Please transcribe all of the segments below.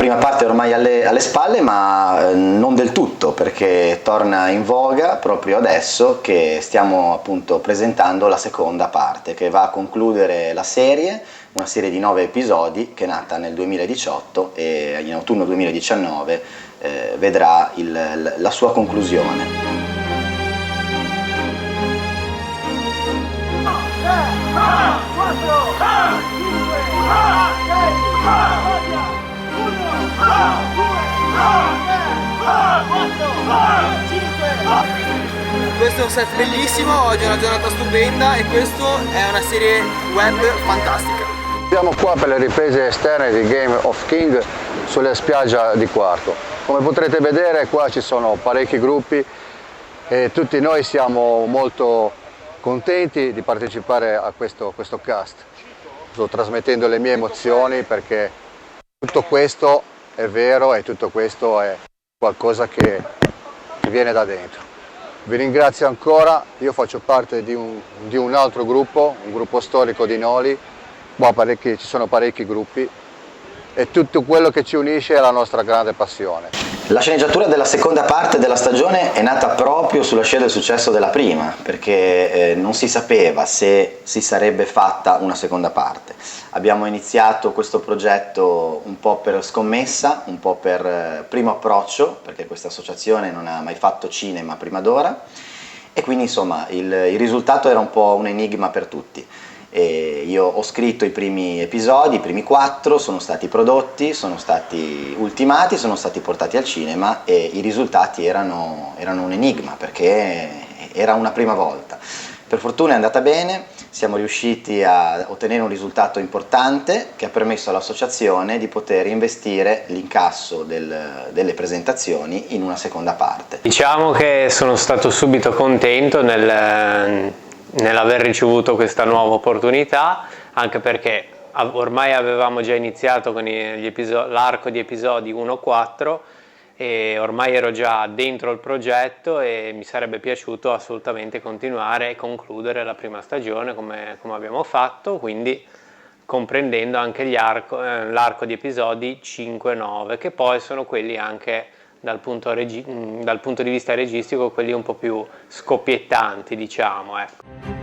prima parte ormai alle spalle, ma non del tutto, perché torna in voga proprio adesso che stiamo appunto presentando la seconda parte, che va a concludere la serie, una serie di 9 episodi che è nata nel 2018 e in autunno 2019 vedrà la sua conclusione. Questo è un set bellissimo, oggi è una giornata stupenda e questo è una serie web fantastica. Siamo qua per le riprese esterne di Game of King sulla spiaggia di Quarto. Come potrete vedere qua ci sono parecchi gruppi e tutti noi siamo molto contenti di partecipare a questo cast. Sto trasmettendo le mie emozioni perché tutto questo è vero e tutto questo è qualcosa che viene da dentro. Vi ringrazio ancora, io faccio parte di un altro gruppo, un gruppo storico di Noli, ci sono parecchi gruppi e tutto quello che ci unisce è la nostra grande passione. La sceneggiatura della seconda parte della stagione è nata proprio sulla scia del successo della prima, perché non si sapeva se si sarebbe fatta una seconda parte. Abbiamo iniziato questo progetto un po' per scommessa, un po' per primo approccio, perché questa associazione non ha mai fatto cinema prima d'ora, e quindi insomma il risultato era un po' un enigma per tutti. E io ho scritto i primi episodi, i primi 4, sono stati prodotti, sono stati ultimati, sono stati portati al cinema e i risultati erano un enigma perché era una prima volta. Per fortuna è andata bene, siamo riusciti a ottenere un risultato importante che ha permesso all'associazione di poter investire l'incasso delle presentazioni in una seconda parte. Diciamo che sono stato subito contento nell'aver ricevuto questa nuova opportunità, anche perché ormai avevamo già iniziato con l'arco di episodi 1-4 e ormai ero già dentro il progetto e mi sarebbe piaciuto assolutamente continuare e concludere la prima stagione come abbiamo fatto, quindi comprendendo anche l'arco di episodi 5-9, che poi sono quelli anche dal punto di vista registico, quelli un po' più scoppiettanti, diciamo, ecco.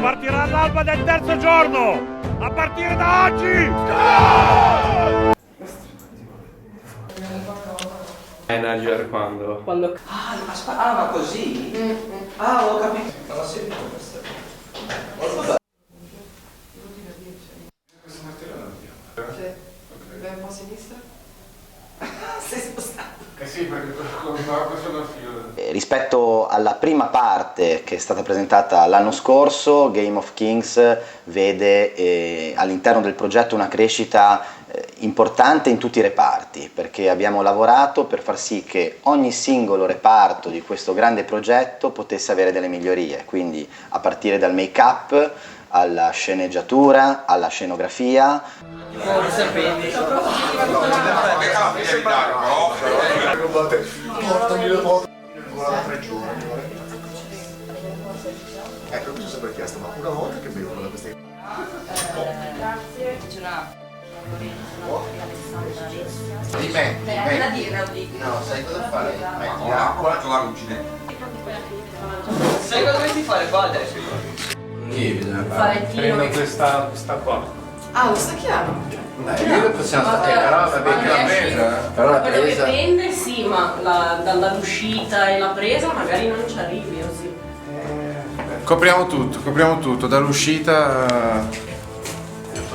Partirà all'alba del terzo giorno, a partire da oggi! Manager quando... Ma così? Ah, ho capito. Non ho seguito questo. Vai un po' a sinistra? Sei spostato. Sì, perché sono a filo. Rispetto alla prima parte che è stata presentata l'anno scorso, Game of Kings vede all'interno del progetto una crescita importante in tutti i reparti, perché abbiamo lavorato per far sì che ogni singolo reparto di questo grande progetto potesse avere delle migliorie, quindi a partire dal make-up, alla sceneggiatura, alla scenografia. Ecco, mi sono sempre chiesto, ma una volta che bevono da queste... Grazie. Rimetti. No, sai cosa fare? Metti l'acqua con la ruggine. Sai cosa dovresti fare, padre? Sì, bisogna Fare il tiro. Prendo questa qua. Ah, questa chiaro. Dai, lì possiamo stare, però vabbè che la presa. Però la Quello che presa... prende sì, ma dall'uscita e la presa magari non ci arrivi così. Copriamo tutto, dall'uscita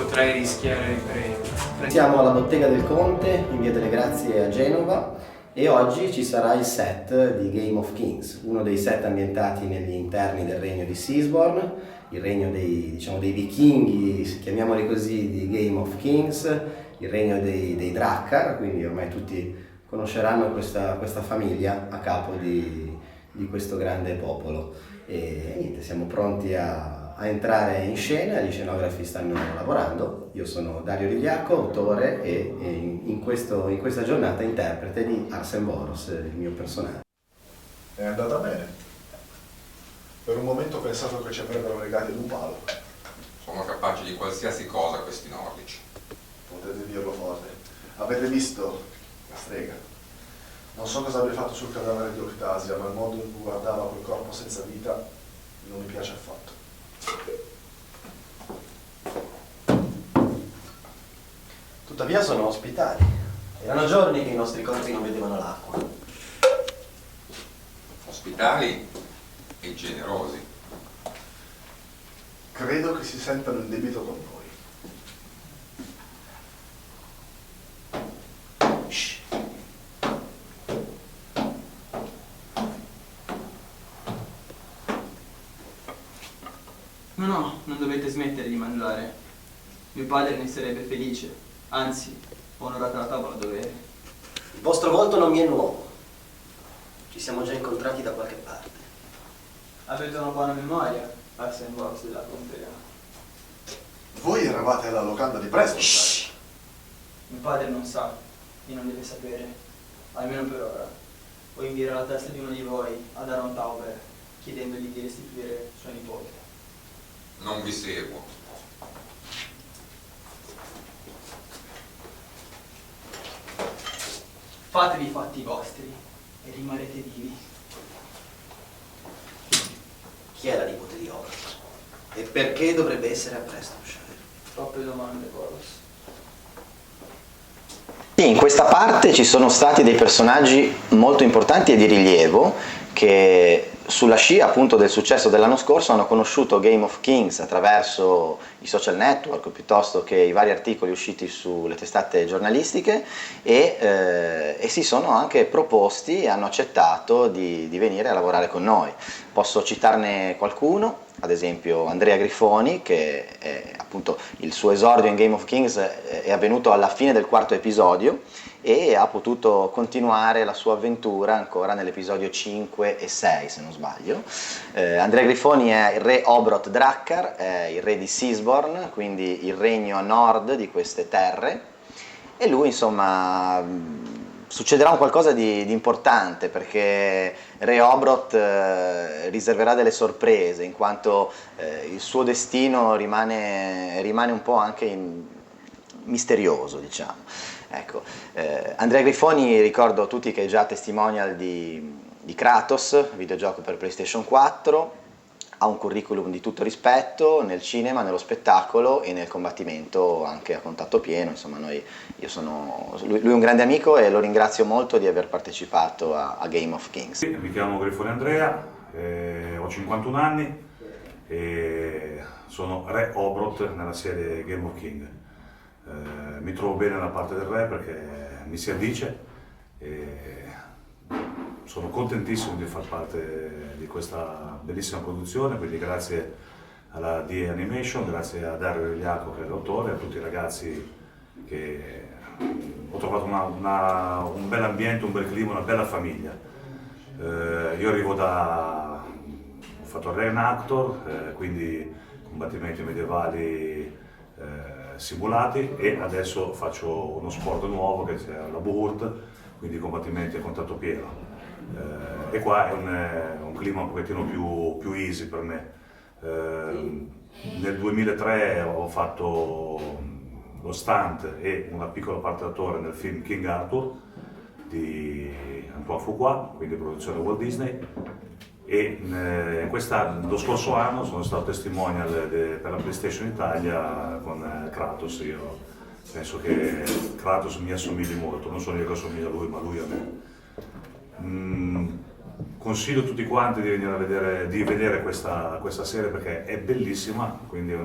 potrei rischiare di prendere. Siamo alla Bottega del Conte in Via delle Grazie a Genova e oggi ci sarà il set di Game of Kings, uno dei set ambientati negli interni del regno di Seaborn, il regno dei vichinghi, chiamiamoli così, di Game of Kings, il regno dei Drakkar, quindi ormai tutti conosceranno questa famiglia a capo di questo grande popolo. E niente, siamo pronti a entrare in scena, gli scenografi stanno lavorando. Io sono Dario Rigliacco, autore e in questa giornata interprete di Arsen Boros, il mio personaggio. È andata bene. Per un momento ho pensato che ci avrebbero legati ad un palo. Sono capaci di qualsiasi cosa questi nordici. Potete dirlo forte. Avete visto la strega? Non so cosa abbia fatto sul cadavere di Octasia, ma il modo in cui guardava quel corpo senza vita non mi piace affatto. Tuttavia sono ospitali. Erano giorni che i nostri corpi non vedevano l'acqua. Ospitali e generosi. Credo che si sentano in debito con noi. Shh. No, non dovete smettere di mangiare. Mio padre ne sarebbe felice, anzi, ho onorato la tavola a dovere. Il vostro volto non mi è nuovo. Ci siamo già incontrati da qualche parte. Avete una buona memoria, Arsen Boros della Contea. Voi eravate alla locanda di Preston. Shh. Mio padre non sa e non deve sapere, almeno per ora. O invierà la testa di uno di voi ad Aron Tauber, chiedendogli di restituire sua nipote. Non vi seguo. Fatevi i fatti vostri e rimarrete vivi. Chi è la nipote di Oberth? E perché dovrebbe essere a Prestonshire? Troppe domande, Boros. Sì, in questa parte ci sono stati dei personaggi molto importanti e di rilievo che sulla scia appunto del successo dell'anno scorso hanno conosciuto Game of Kings attraverso i social network piuttosto che i vari articoli usciti sulle testate giornalistiche e si sono anche proposti e hanno accettato di venire a lavorare con noi. Posso citarne qualcuno, ad esempio Andrea Grifoni, che appunto il suo esordio in Game of Kings è avvenuto alla fine del quarto episodio e ha potuto continuare la sua avventura ancora nell'episodio 5 e 6 se non sbaglio. Andrea Grifoni è il re Obroth Drakkar, è il re di Seaborn, quindi il regno a nord di queste terre, e lui insomma succederà un qualcosa di importante perché re Obroth riserverà delle sorprese in quanto il suo destino rimane un po' anche misterioso, diciamo. Ecco, Andrea Grifoni ricordo a tutti che è già testimonial di Kratos, videogioco per PlayStation 4, ha un curriculum di tutto rispetto nel cinema, nello spettacolo e nel combattimento anche a contatto pieno, insomma lui è un grande amico e lo ringrazio molto di aver partecipato a Game of Kings. Mi chiamo Grifoni Andrea, ho 51 anni e sono re Obroth nella serie Game of King. Mi trovo bene nella parte del re perché mi si addice e sono contentissimo di far parte di questa bellissima produzione, quindi grazie alla DE Animation, grazie a Dario Rigliacco che è l'autore, a tutti i ragazzi che ho trovato un bel ambiente, un bel clima, una bella famiglia. Io arrivo ho fatto il reenactor, quindi combattimenti medievali simulati, e adesso faccio uno sport nuovo che è la Bohurt, quindi combattimenti a contatto pieno. E qua è un clima un pochettino più easy per me. Nel 2003 ho fatto lo stunt e una piccola parte d'attore nel film King Arthur di Antoine Fuqua, quindi produzione Walt Disney, e lo scorso anno sono stato testimonial per la PlayStation Italia con Kratos. Io penso che Kratos mi assomigli molto, non sono io che assomiglio a lui, ma lui a me. Consiglio a tutti quanti di venire a vedere questa serie perché è bellissima, quindi è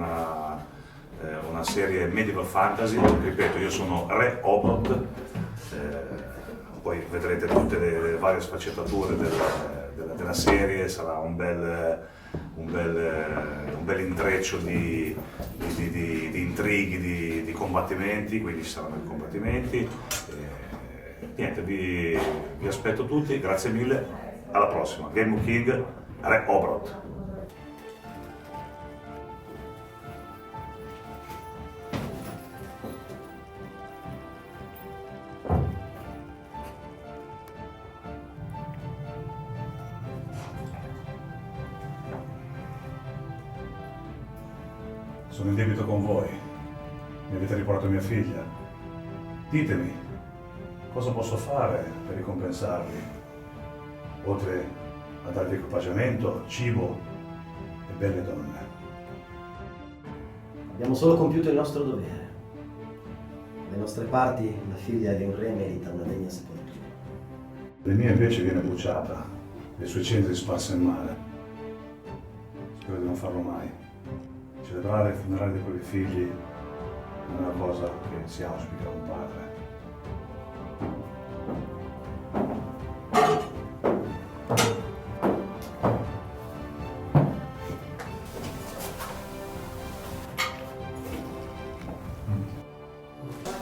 una serie medical fantasy, ripeto, io sono Re Obrot, poi vedrete tutte le varie sfaccettature della serie, sarà un bel intreccio di intrighi, di combattimenti, quindi ci saranno i combattimenti. Niente, vi aspetto tutti, grazie mille, alla prossima. Game of King, Re Obrot. Sono in debito con voi, mi avete riportato mia figlia. Ditemi, cosa posso fare per ricompensarvi? Oltre a darvi equipaggiamento, cibo e belle donne. Abbiamo solo compiuto il nostro dovere. Alle nostre parti, la figlia di un re merita una degna sepoltura. La mia invece viene bruciata, le sue ceneri sparse in mare. Spero di non farlo mai. Celebrare il funerale dei propri figli non è una cosa che si auspica da un padre.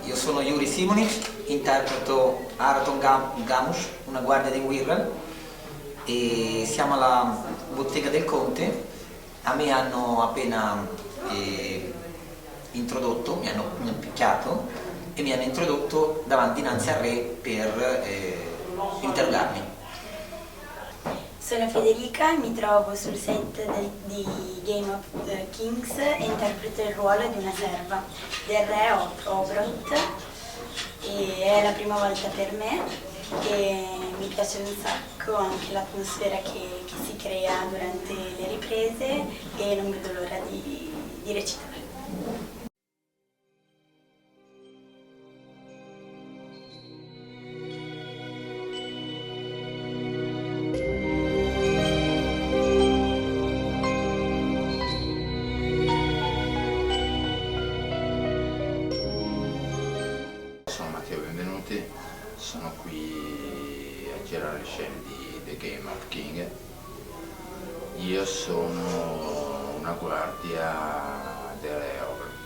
Io sono Yuri Simonic, interpreto Araton Gamush, una guardia di Wirral, e siamo alla bottega del conte. A me hanno appena introdotto, mi hanno picchiato e mi hanno introdotto dinanzi al re per interrogarmi. Sono Federica e mi trovo sul set di Game of Kings e interpreto il ruolo di una serva del re Obrot. E è la prima volta per me e mi piace un sacco anche l'atmosfera che si crea durante le riprese e non vedo l'ora di recitare. Sono Matteo, benvenuti. Sono qui a girare le scene di The Game of King. Io sono una guardia del Re Obrot.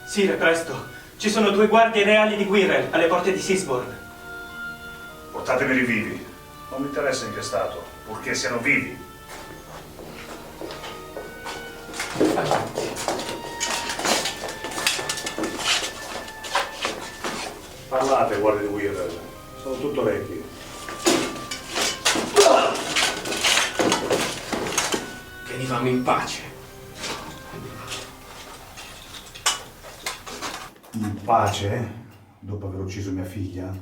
Sire, presto! Ci sono 2 guardie reali di Wirral alle porte di Seaborn. Portatemeli vivi. Non mi interessa in che stato, purché siano vivi. Parlate, guardie di Wirral. Sono tutto orecchi. Venivamo in pace. In pace? Dopo aver ucciso mia figlia?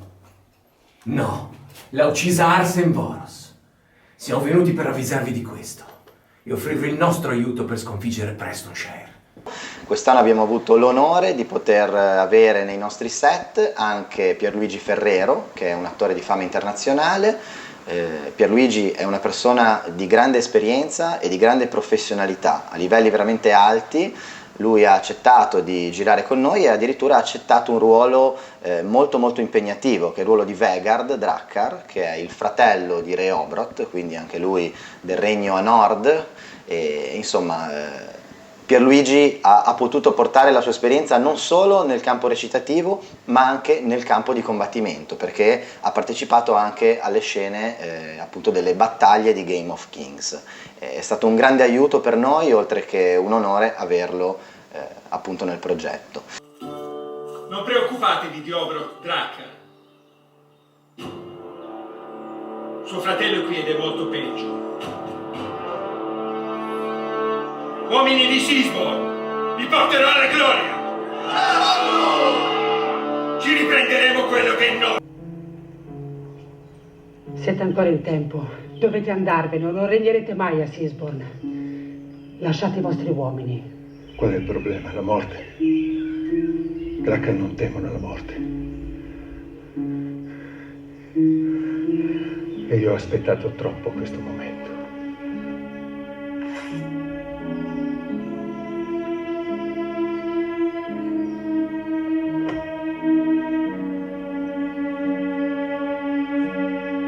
No, l'ha uccisa Arsen Boros. Siamo venuti per avvisarvi di questo e offrirvi il nostro aiuto per sconfiggere Prestonshire. Quest'anno abbiamo avuto l'onore di poter avere nei nostri set anche Pierluigi Ferrero, che è un attore di fama internazionale. Pierluigi è una persona di grande esperienza e di grande professionalità, a livelli veramente alti. Lui ha accettato di girare con noi e addirittura ha accettato un ruolo molto molto impegnativo, che è il ruolo di Vegard Drakkar, che è il fratello di Re Obrot, quindi anche lui del regno a nord. E, insomma, Pierluigi ha potuto portare la sua esperienza non solo nel campo recitativo ma anche nel campo di combattimento, perché ha partecipato anche alle scene appunto delle battaglie di Game of Kings. È stato un grande aiuto per noi, oltre che un onore averlo appunto nel progetto. Non preoccupatevi di Obrot Drakkar. Suo fratello qui ed è molto peggio. Uomini di Seaborn, vi porterò alla gloria! Ci riprenderemo quello che è nostro! Siete ancora in tempo. Dovete andarvene, non regnerete mai a Seaborn. Lasciate i vostri uomini. Qual è il problema? La morte. Drakkar non temono la morte. E io ho aspettato troppo questo momento.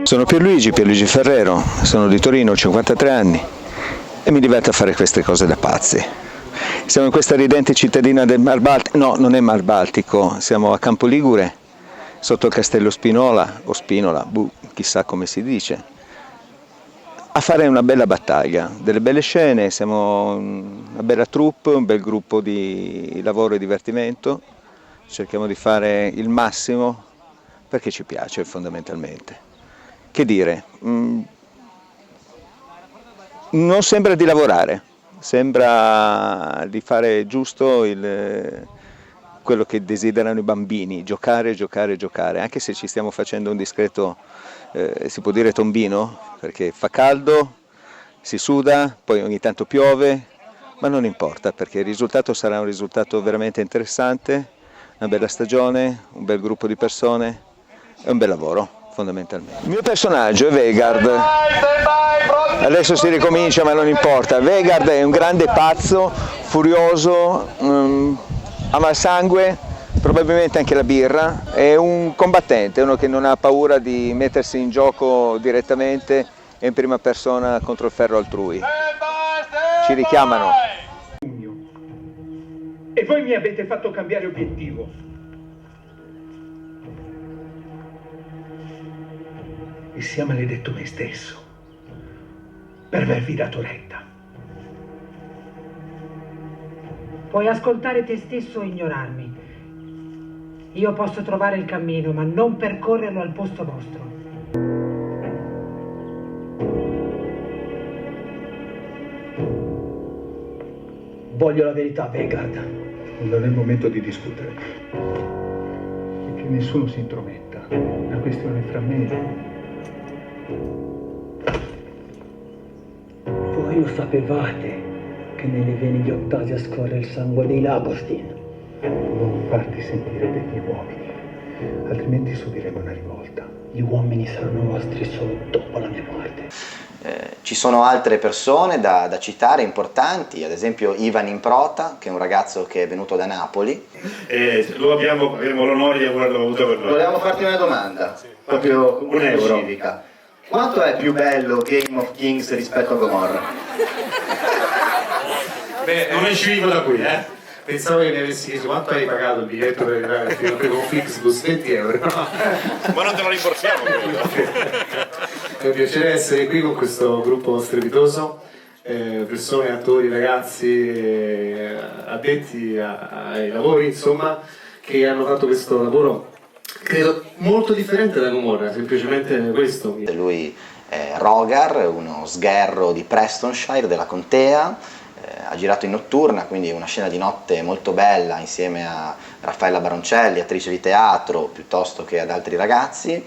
Sono Pierluigi Ferrero, sono di Torino, ho 53 anni e mi diverto a fare queste cose da pazzi. Siamo in questa ridente cittadina del Mar Baltico, no, non è Mar Baltico, siamo a Campo Ligure, sotto il castello Spinola, o Spinola, chissà come si dice, a fare una bella battaglia, delle belle scene, siamo una bella troupe, un bel gruppo di lavoro e divertimento, cerchiamo di fare il massimo perché ci piace fondamentalmente. Che dire, non sembra di lavorare, sembra di fare giusto quello che desiderano i bambini, giocare, anche se ci stiamo facendo un discreto, si può dire tombino, perché fa caldo, si suda, poi ogni tanto piove, ma non importa perché il risultato sarà un risultato veramente interessante, una bella stagione, un bel gruppo di persone e un bel lavoro. Fondamentalmente. Il mio personaggio è Vegard, adesso si ricomincia ma non importa, Vegard è un grande pazzo, furioso, ama il sangue, probabilmente anche la birra, è un combattente, uno che non ha paura di mettersi in gioco direttamente e in prima persona contro il ferro altrui. Ci richiamano. E voi mi avete fatto cambiare obiettivo. E sia maledetto me stesso per avervi dato retta. Puoi ascoltare te stesso o ignorarmi. Io posso trovare il cammino, ma non percorrerlo al posto vostro. Voglio la verità, Vegard. Non è il momento di discutere. E che nessuno si intrometta. È una questione fra me. Voi lo sapevate che nelle vene di Octasia scorre il sangue dei Lagostin. Non farti sentire degli uomini, altrimenti subiremo una rivolta. Gli uomini saranno vostri solo dopo la mia morte. Ci sono altre persone da citare importanti, ad esempio Ivan Improta, che è un ragazzo che è venuto da Napoli. Abbiamo l'onore di averlo avuto per noi. Volevamo farti una domanda, proprio un euro. civica. Quanto è più bello Game of Kings rispetto a Gomorra? Beh, non è civico da qui, eh? Pensavo che mi avessi chiesto quanto hai pagato il biglietto per entrare al film con Flixbus, 20 euro. No. Ma non te lo rimborsiamo quello. È un piacere essere qui con questo gruppo strepitoso, persone, attori, ragazzi, addetti ai lavori, insomma, che hanno fatto questo lavoro, credo, molto differente da Gomorra, semplicemente questo. Lui è Rogar, uno sgherro di Prestonshire, della contea, ha girato in notturna, quindi una scena di notte molto bella insieme a Raffaella Baroncelli, attrice di teatro, piuttosto che ad altri ragazzi.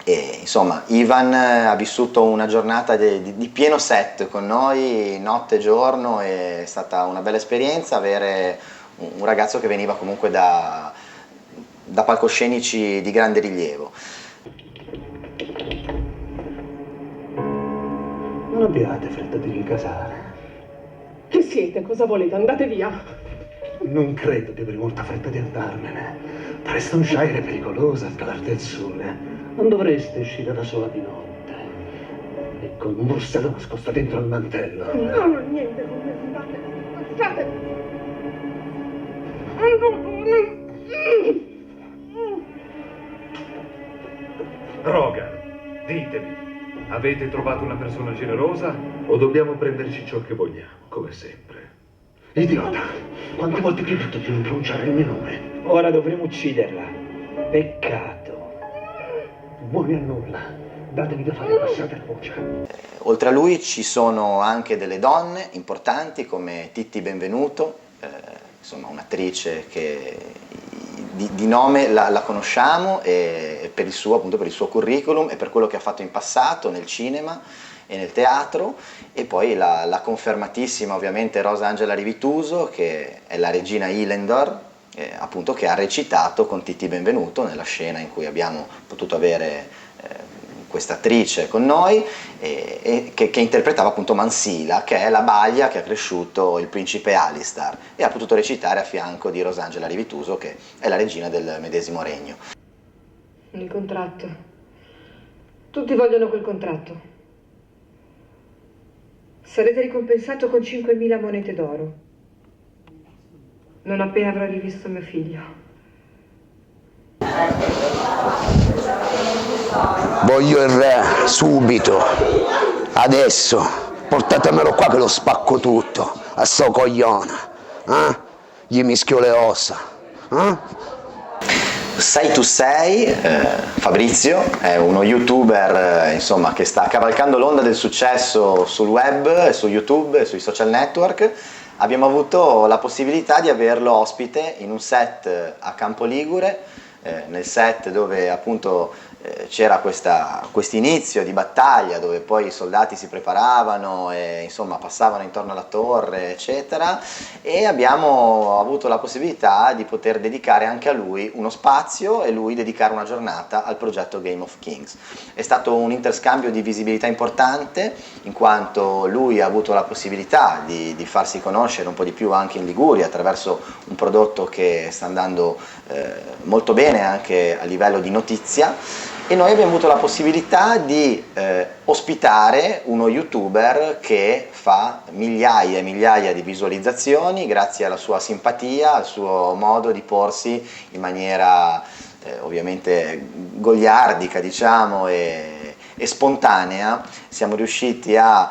E insomma Ivan ha vissuto una giornata di pieno set con noi, notte e giorno, è stata una bella esperienza avere un ragazzo che veniva comunque da palcoscenici di grande rilievo. Non abbiate fretta di rincasare. Chi siete? Cosa volete? Andate via! Non credo di avere molta fretta di andarmene. Prestonshire è pericolosa, scalar del sole. Non dovreste uscire da sola di notte. E con un borsello nascosto dentro il mantello. No, niente, non andate. Lasciate! Rogar, ditemi, avete trovato una persona generosa o dobbiamo prenderci ciò che vogliamo, come sempre? Idiota, quante volte ti ho detto di non pronunciare il mio nome? Ora dovremo ucciderla. Peccato. Buoni a nulla, datevi da fare passare la voce. Oltre a lui ci sono anche delle donne importanti come Titti Benvenuto, insomma un'attrice che di nome la conosciamo e per il suo curriculum e per quello che ha fatto in passato nel cinema e nel teatro, e poi la confermatissima ovviamente Rosa Angela Rivituso, che è la regina Elendor, appunto, che ha recitato con Titti Benvenuto nella scena in cui abbiamo potuto avere questa attrice con noi che interpretava appunto Mansila, che è la balia che ha cresciuto il principe Alistar, e ha potuto recitare a fianco di Rosangela Rivituso, che è la regina del medesimo regno. Il contratto. Tutti vogliono quel contratto. Sarete ricompensato con 5.000 monete d'oro. Non appena avrò rivisto mio figlio. Voglio il re, subito, adesso, portatemelo qua che lo spacco tutto, a sto coglione, gli mischio le ossa, 6to6, Fabrizio, è uno youtuber insomma, che sta cavalcando l'onda del successo sul web, su YouTube e sui social network. Abbiamo avuto la possibilità di averlo ospite in un set a Campo Ligure, nel set dove appunto c'era questo inizio di battaglia dove poi i soldati si preparavano e insomma passavano intorno alla torre eccetera, e abbiamo avuto la possibilità di poter dedicare anche a lui uno spazio e lui dedicare una giornata al progetto Game of Kings. È stato un interscambio di visibilità importante, in quanto lui ha avuto la possibilità di farsi conoscere un po' di più anche in Liguria attraverso un prodotto che sta andando molto bene anche a livello di notizia, e noi abbiamo avuto la possibilità di ospitare uno youtuber che fa migliaia e migliaia di visualizzazioni grazie alla sua simpatia, al suo modo di porsi in maniera ovviamente goliardica, diciamo, e spontanea. Siamo riusciti a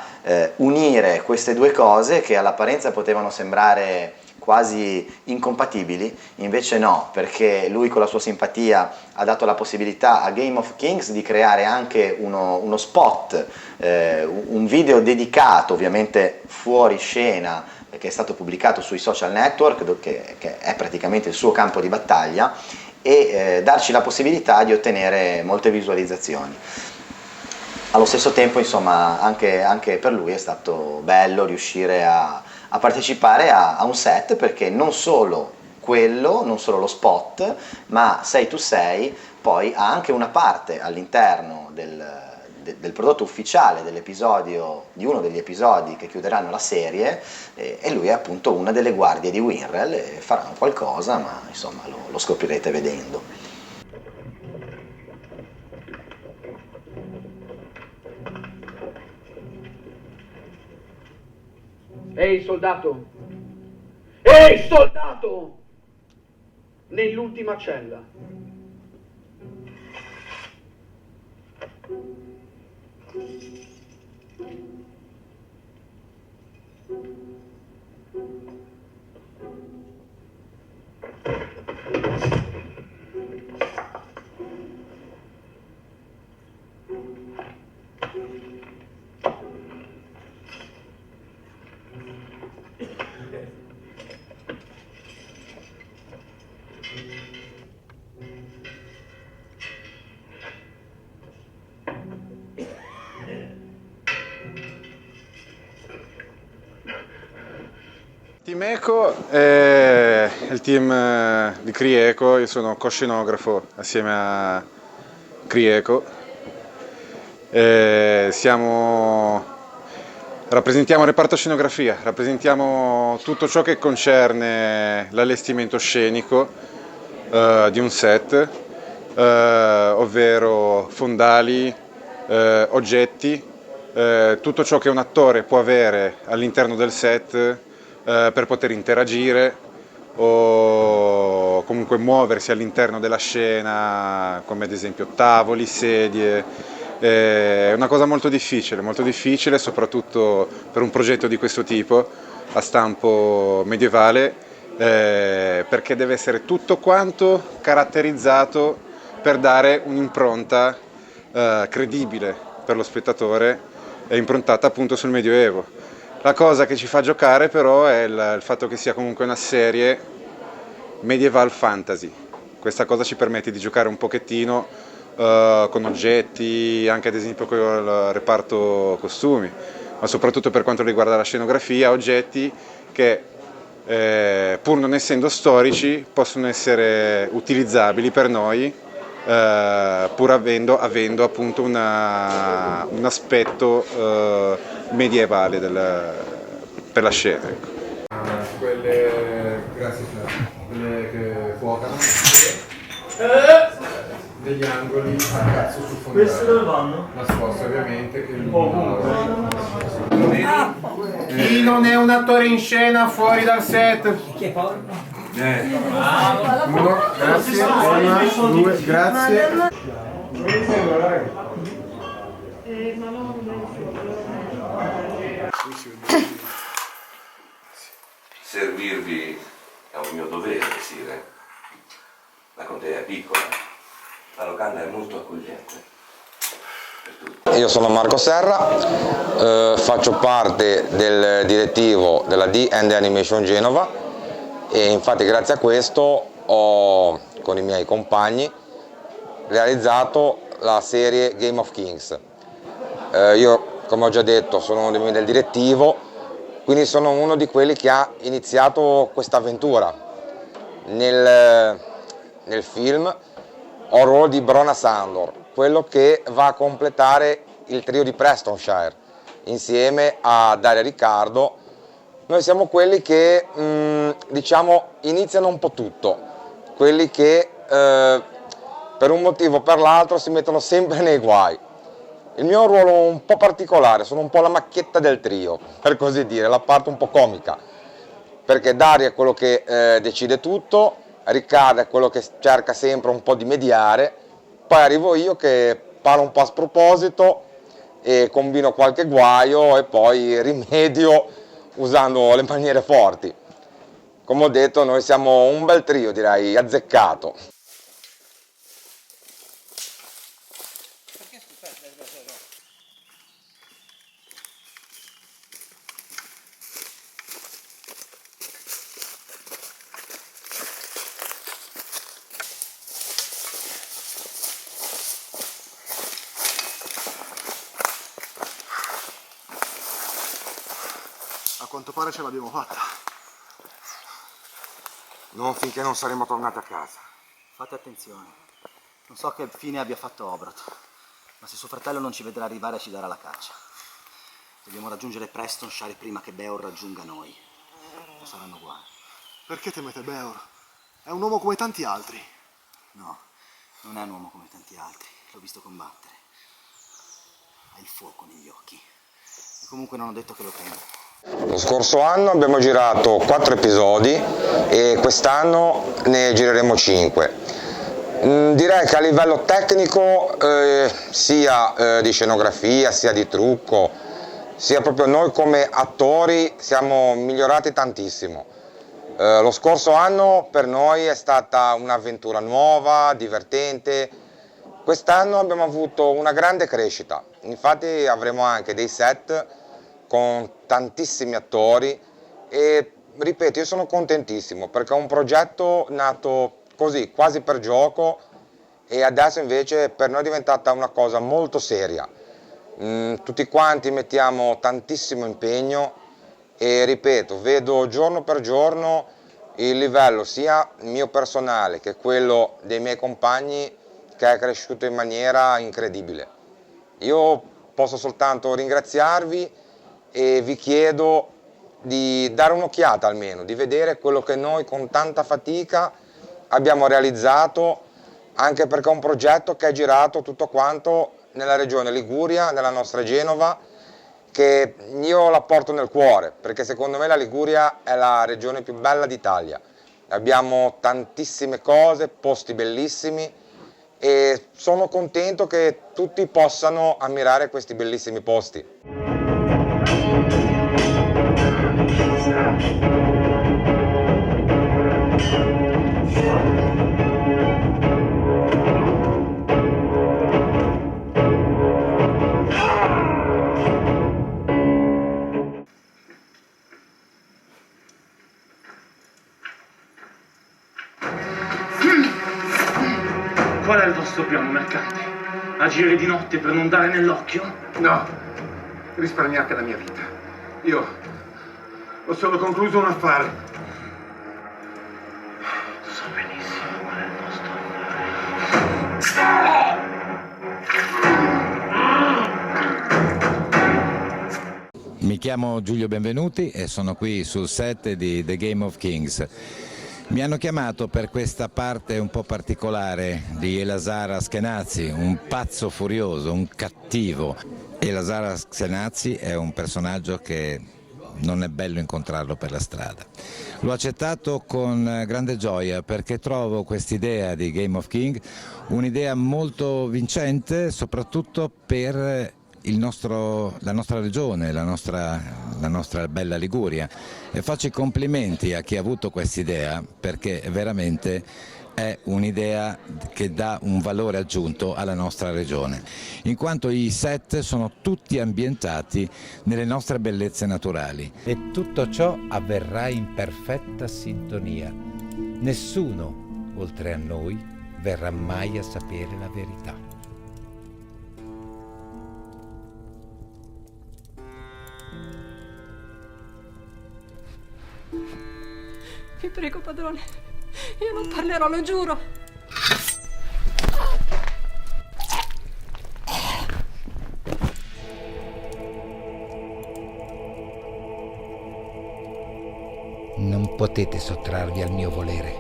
unire queste due cose che all'apparenza potevano sembrare quasi incompatibili, invece no, perché lui con la sua simpatia ha dato la possibilità a Game of Kings di creare anche uno spot, un video dedicato, ovviamente fuori scena, che è stato pubblicato sui social network, che è praticamente il suo campo di battaglia, e darci la possibilità di ottenere molte visualizzazioni. Allo stesso tempo, insomma, anche per lui è stato bello riuscire a partecipare a un set, perché non solo quello, non solo lo spot, ma 6to6 poi ha anche una parte all'interno del prodotto ufficiale dell'episodio, di uno degli episodi che chiuderanno la serie, e lui è appunto una delle guardie di Winrel, e faranno qualcosa, ma insomma lo scoprirete vedendo. Ehi soldato! Ehi soldato! Nell'ultima cella. Team Eco è il team di Crieco, io sono co-scenografo assieme a Crieco. Rappresentiamo il reparto scenografia, rappresentiamo tutto ciò che concerne l'allestimento scenico di un set, ovvero fondali, oggetti, tutto ciò che un attore può avere all'interno del set per poter interagire o comunque muoversi all'interno della scena, come ad esempio tavoli, sedie. È una cosa molto difficile soprattutto per un progetto di questo tipo a stampo medievale, perché deve essere tutto quanto caratterizzato per dare un'impronta credibile per lo spettatore, e improntata appunto sul Medioevo. La cosa che ci fa giocare però è il fatto che sia comunque una serie medieval fantasy. Questa cosa ci permette di giocare un pochettino con oggetti, anche ad esempio con il reparto costumi, ma soprattutto per quanto riguarda la scenografia, oggetti che pur non essendo storici possono essere utilizzabili per noi pur avendo appunto un aspetto medievale per la scena. Ecco. Grazie, quelle che fuocano degli angoli a cazzo sul fondale. Queste dove vanno? Nascoste ovviamente che Chi non è un attore in scena fuori dal set? Che porno? Uno, grazie, una, due, grazie. Servirvi è un mio dovere, Sire. La contea è piccola, la locanda è molto accogliente. Io sono Marco Serra, faccio parte del direttivo della D&D Animation Genova e infatti grazie a questo ho, con i miei compagni, realizzato la serie Game of Kings. Io, come ho già detto, sono uno dei membri del direttivo, quindi sono uno di quelli che ha iniziato questa avventura. Nel film ho il ruolo di Brona Sandor, quello che va a completare il trio di Prestonshire, insieme a Daria Riccardo. Noi siamo quelli che, diciamo, iniziano un po' tutto, quelli che per un motivo o per l'altro si mettono sempre nei guai. Il mio ruolo è un po' particolare, sono un po' la macchietta del trio, per così dire, la parte un po' comica, perché Daria è quello che decide tutto, Riccardo è quello che cerca sempre un po' di mediare, poi arrivo io che parlo un po' a sproposito e combino qualche guaio e poi rimedio usando le maniere forti. Come ho detto, noi siamo un bel trio, direi, azzeccato. A quanto pare ce l'abbiamo fatta. Non finché non saremo tornati a casa. Fate attenzione. Non so che fine abbia fatto Obrot, ma se suo fratello non ci vedrà arrivare ci darà la caccia. Dobbiamo raggiungere Prestonshire prima che Beor raggiunga noi. O saranno guai. Perché temete Beor? È un uomo come tanti altri. No, non è un uomo come tanti altri. L'ho visto combattere. Ha il fuoco negli occhi. E comunque non ho detto che lo temo. Lo scorso anno abbiamo girato 4 episodi e quest'anno ne gireremo 5. Direi che a livello tecnico, sia di scenografia, sia di trucco, sia proprio noi come attori siamo migliorati tantissimo. Lo scorso anno per noi è stata un'avventura nuova, divertente. Quest'anno abbiamo avuto una grande crescita, infatti avremo anche dei set con tantissimi attori e ripeto, io sono contentissimo perché è un progetto nato così, quasi per gioco, e adesso invece per noi è diventata una cosa molto seria. Tutti quanti mettiamo tantissimo impegno e ripeto, vedo giorno per giorno il livello sia mio personale che quello dei miei compagni che è cresciuto in maniera incredibile. Io posso soltanto ringraziarvi e vi chiedo di dare un'occhiata almeno, di vedere quello che noi con tanta fatica abbiamo realizzato, anche perché è un progetto che è girato tutto quanto nella regione Liguria, nella nostra Genova, che io la porto nel cuore, perché secondo me la Liguria è la regione più bella d'Italia. Abbiamo tantissime cose, posti bellissimi e sono contento che tutti possano ammirare questi bellissimi posti. Qual è il vostro piano, mercante? Agire di notte per non dare nell'occhio? No, risparmiate la mia vita. Io ho solo concluso un affare. So benissimo qual è il nostro affare. Mi chiamo Giulio Benvenuti e sono qui sul set di The Game of Kings. Mi hanno chiamato per questa parte un po' particolare di Elazar Askenazi, un pazzo furioso, un cattivo. Elazar Askenazi è un personaggio che non è bello incontrarlo per la strada. L'ho accettato con grande gioia perché trovo quest'idea di Game of Kings un'idea molto vincente, soprattutto per la nostra regione, la nostra bella Liguria, e faccio i complimenti a chi ha avuto quest'idea perché veramente è un'idea che dà un valore aggiunto alla nostra regione, in quanto i set sono tutti ambientati nelle nostre bellezze naturali. E tutto ciò avverrà in perfetta sintonia. Nessuno, oltre a noi, verrà mai a sapere la verità. Vi prego, padrone, io non parlerò, lo giuro. Non potete sottrarvi al mio volere.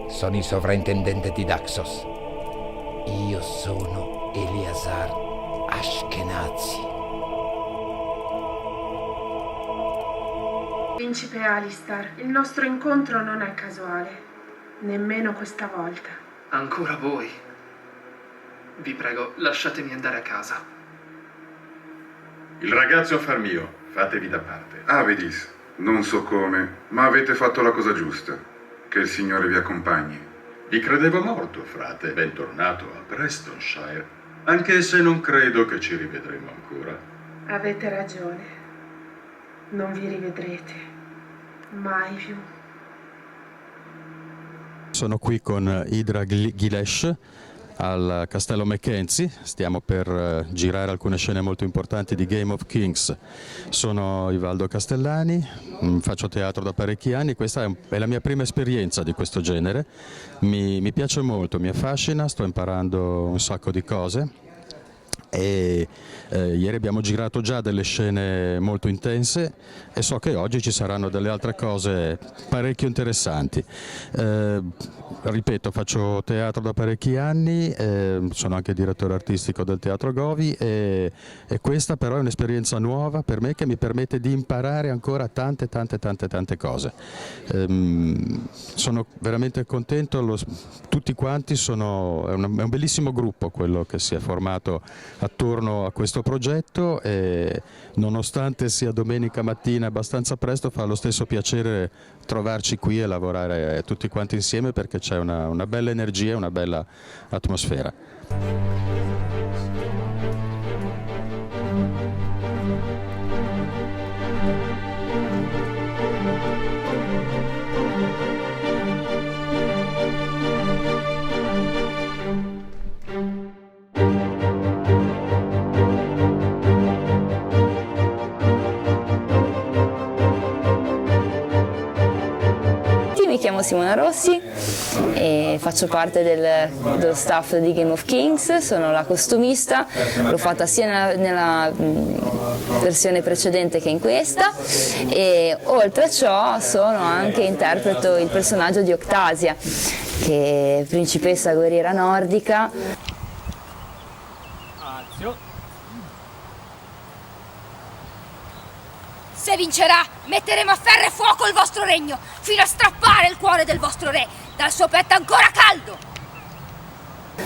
Sono il sovrintendente di Daxos. Io sono Eleazar Askenazi. Principe Alistar, il nostro incontro non è casuale, nemmeno questa volta. Ancora voi? Vi prego, lasciatemi andare a casa. Il ragazzo è affar mio, fatevi da parte. Avedis, non so come, ma avete fatto la cosa giusta. Che il Signore vi accompagni. Vi credevo morto, frate, bentornato a Prestonshire, anche se non credo che ci rivedremo ancora. Avete ragione. Non vi rivedrete. Mai più. Sono qui con Idra Gilesh al Castello Mackenzie, stiamo per girare alcune scene molto importanti di Game of Kings. Sono Ivaldo Castellani, faccio teatro da parecchi anni, questa è la mia prima esperienza di questo genere, mi piace molto, mi affascina, sto imparando un sacco di cose. E ieri abbiamo girato già delle scene molto intense e so che oggi ci saranno delle altre cose parecchio interessanti. Ripeto, faccio teatro da parecchi anni, sono anche direttore artistico del Teatro Govi e questa però è un'esperienza nuova per me che mi permette di imparare ancora tante cose. Sono veramente contento, tutti quanti è un bellissimo gruppo quello che si è formato attorno a questo progetto e nonostante sia domenica mattina abbastanza presto fa lo stesso piacere trovarci qui e lavorare tutti quanti insieme perché c'è una bella energia e una bella atmosfera. Mi chiamo Simona Rossi e faccio parte dello staff di Game of Kings, sono la costumista, l'ho fatta sia nella versione precedente che in questa e oltre a ciò interpreto il personaggio di Octasia, che è principessa guerriera nordica. Se vincerà, metteremo a ferro e fuoco il vostro regno, fino a strappare il cuore del vostro re, dal suo petto ancora caldo!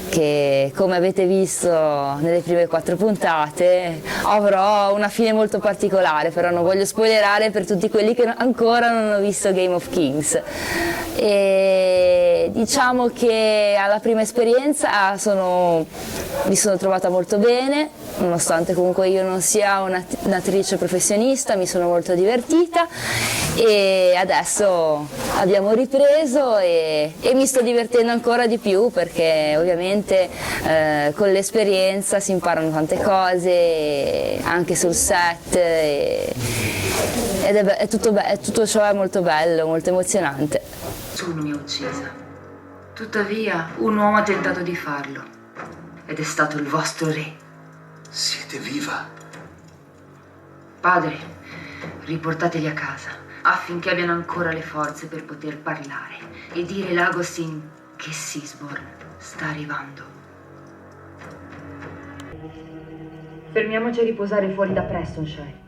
Che, come avete visto nelle prime 4 puntate, avrò una fine molto particolare, però non voglio spoilerare per tutti quelli che ancora non hanno visto Game of Kings. E diciamo che alla prima esperienza mi sono trovata molto bene, nonostante comunque io non sia un'attrice professionista, mi sono molto divertita e adesso abbiamo ripreso e mi sto divertendo ancora di più perché ovviamente con l'esperienza si imparano tante cose anche sul set ed tutto ciò è molto bello, molto emozionante. Nessuno mi ha uccisa. Tuttavia, un uomo ha tentato di farlo. ed è stato il vostro re. Siete viva? Padre, riportateli a casa affinché abbiano ancora le forze per poter parlare e dire ad Agustin che Seaborn sta arrivando. Fermiamoci a riposare fuori da Prestonshire.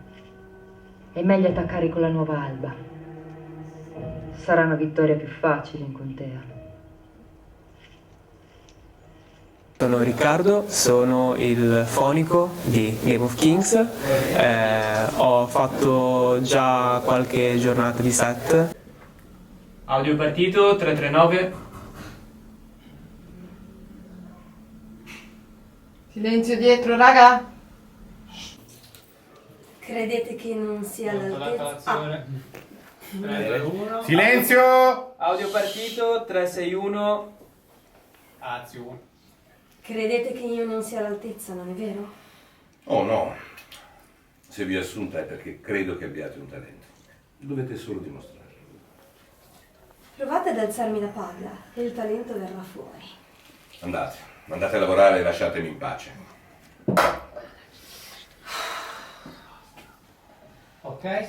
È meglio attaccare con la nuova alba. Sarà una vittoria più facile in contea. Sono Riccardo, sono il fonico di Game of Kings, ho fatto già qualche giornata di set. Audio partito 339. Silenzio dietro, raga! Credete che non sia all'altezza? Silenzio! Audio partito 361. Azione. Credete che io non sia all'altezza, non è vero? Oh no, se vi ho assunta è perché credo che abbiate un talento. Dovete solo dimostrarlo. Provate ad alzarmi la palla e il talento verrà fuori. Andate a lavorare e lasciatemi in pace. Ok.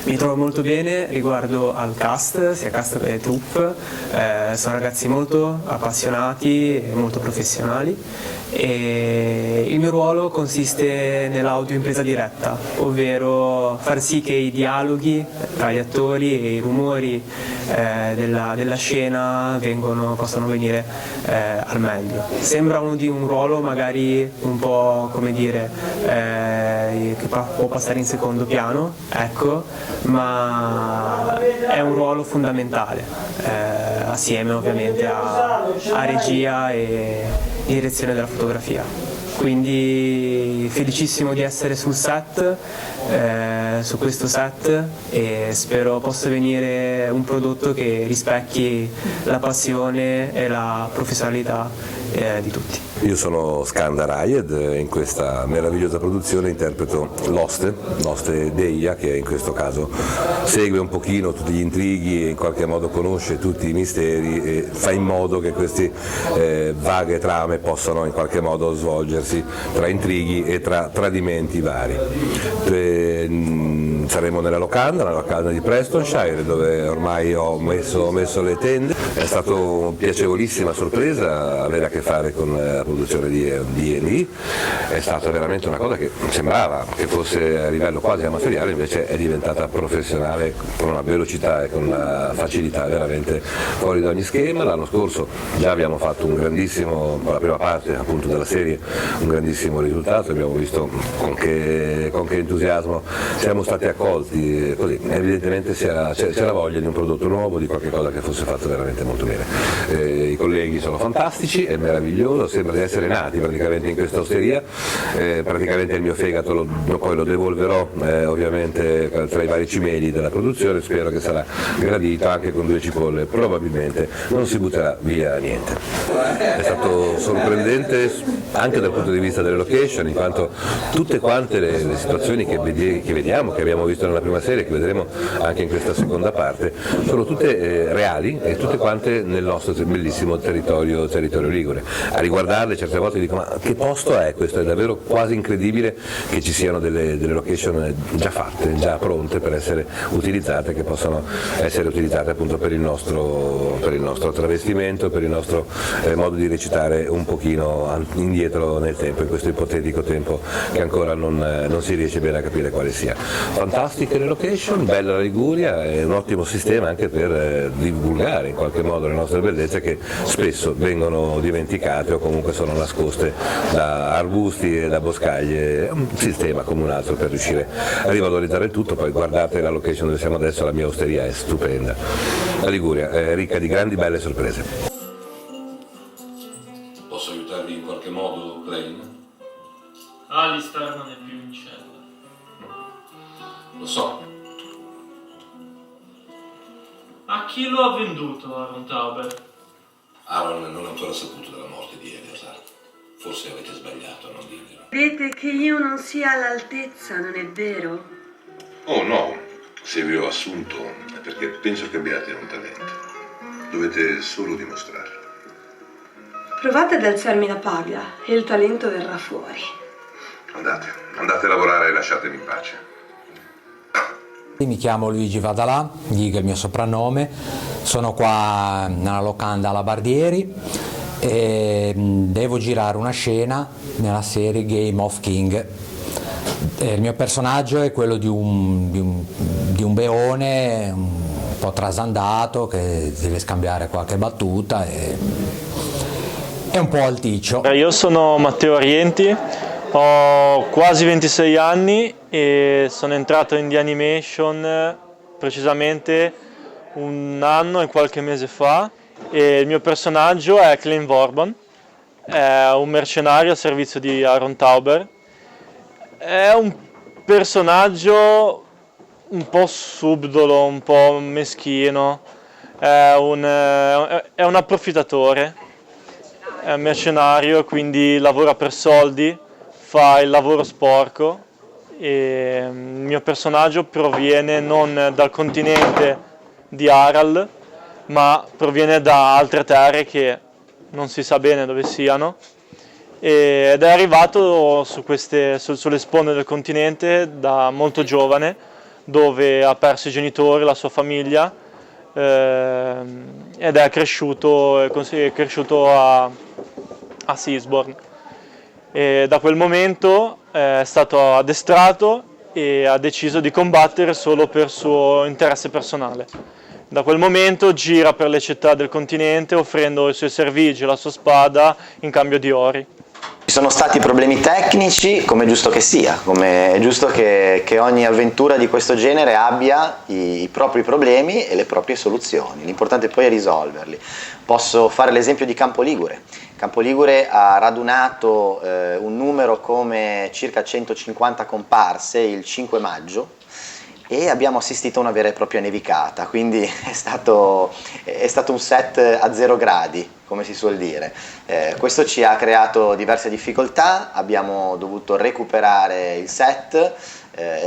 Mi trovo molto bene riguardo al cast, sia cast che troupe, sono ragazzi molto appassionati e molto professionali e il mio ruolo consiste nell'audio in presa diretta, ovvero far sì che i dialoghi tra gli attori e i rumori della scena possano venire al meglio. Sembra un ruolo magari un po', come dire, che può passare in secondo piano, ecco, ma è un ruolo fondamentale, assieme ovviamente a regia e direzione della fotografia. Quindi felicissimo di essere sul set, su questo set, e spero possa venire un prodotto che rispecchi la passione e la professionalità di tutti. Io sono Skandar Ayed e in questa meravigliosa produzione interpreto l'oste Deia, che in questo caso segue un pochino tutti gli intrighi e in qualche modo conosce tutti i misteri e fa in modo che queste vaghe trame possano in qualche modo svolgersi tra intrighi e tra tradimenti vari. Saremo nella locanda di Prestonshire, dove ormai ho messo le tende. È stata una piacevolissima sorpresa avere a che fare con la produzione di D&D, è stata veramente una cosa che sembrava che fosse a livello quasi amatoriale, invece è diventata professionale con una velocità e con una facilità veramente fuori da ogni schema. L'anno scorso già abbiamo fatto un grandissimo, con la prima parte appunto della serie, un grandissimo risultato, abbiamo visto con che entusiasmo siamo stati accolti, così evidentemente c'era voglia di un prodotto nuovo, di qualche cosa che fosse fatto veramente molto bene. I colleghi sono fantastici, è meraviglioso, sembra di essere nati praticamente in questa osteria, praticamente il mio fegato poi lo devolverò ovviamente tra i vari cimeli della produzione, spero che sarà gradito anche con 2 cipolle, probabilmente non si butterà via niente. È stato sorprendente anche dal punto punto di vista delle location, in quanto tutte quante le situazioni che vediamo, che abbiamo visto nella prima serie, che vedremo anche in questa seconda parte, sono tutte reali e tutte quante nel nostro bellissimo territorio ligure. A riguardarle certe volte dico: ma che posto è questo? È davvero quasi incredibile che ci siano delle location già fatte, già pronte per essere utilizzate, che possano essere utilizzate appunto per il nostro travestimento, per il nostro modo di recitare un pochino indietro nel tempo, in questo ipotetico tempo che ancora non si riesce bene a capire quale sia. Fantastiche le location, bella la Liguria, è un ottimo sistema anche per divulgare in qualche modo le nostre bellezze, che spesso vengono dimenticate o comunque sono nascoste da arbusti e da boscaglie. È un sistema come un altro per riuscire a rivalorizzare il tutto. Poi guardate la location dove siamo adesso, la mia osteria è stupenda. La Liguria è ricca di grandi belle sorprese. Posso aiutarvi in qualche modo, Crane? Alistair non è più in cella. Lo so. A chi lo ha venduto Aaron Tauber? Aaron non ha ancora saputo della morte di Eleazar. Forse avete sbagliato a non dirglielo. Vedete che io non sia all'altezza, non è vero? Oh no, se vi ho assunto è perché penso che abbiate un talento. Dovete solo dimostrarlo. Provate ad alzarmi la paga e il talento verrà fuori. Andate a lavorare e lasciatemi in pace. Mi chiamo Luigi Vadalà, Ghiga è il mio soprannome, sono qua nella locanda alla Bardieri e devo girare una scena nella serie Game of King. Il mio personaggio è quello di un beone un po' trasandato che deve scambiare qualche battuta e è un po' alticcio. Io sono Matteo Arienti, ho quasi 26 anni e sono entrato in The Animation precisamente un anno e qualche mese fa e il mio personaggio è Klein Vorbon, è un mercenario a servizio di Aaron Tauber. È un personaggio un po' subdolo, un po' meschino, è un approfittatore, è un mercenario, quindi lavora per soldi, fa il lavoro sporco e il mio personaggio proviene non dal continente di Aral, ma proviene da altre terre che non si sa bene dove siano ed è arrivato sulle sponde del continente da molto giovane, dove ha perso i genitori, la sua famiglia ed è cresciuto a Seaborn. E da quel momento è stato addestrato e ha deciso di combattere solo per suo interesse personale. Da quel momento gira per le città del continente offrendo i suoi servigi e la sua spada in cambio di ori. Ci sono stati problemi tecnici, come è giusto che sia, come è giusto che ogni avventura di questo genere abbia i propri problemi e le proprie soluzioni, l'importante poi è risolverli. Posso fare l'esempio di Campo Ligure. Campo Ligure ha radunato un numero come circa 150 comparse il 5 maggio e abbiamo assistito a una vera e propria nevicata, quindi è stato un set a 0 gradi, come si suol dire. Questo ci ha creato diverse difficoltà, abbiamo dovuto recuperare il set,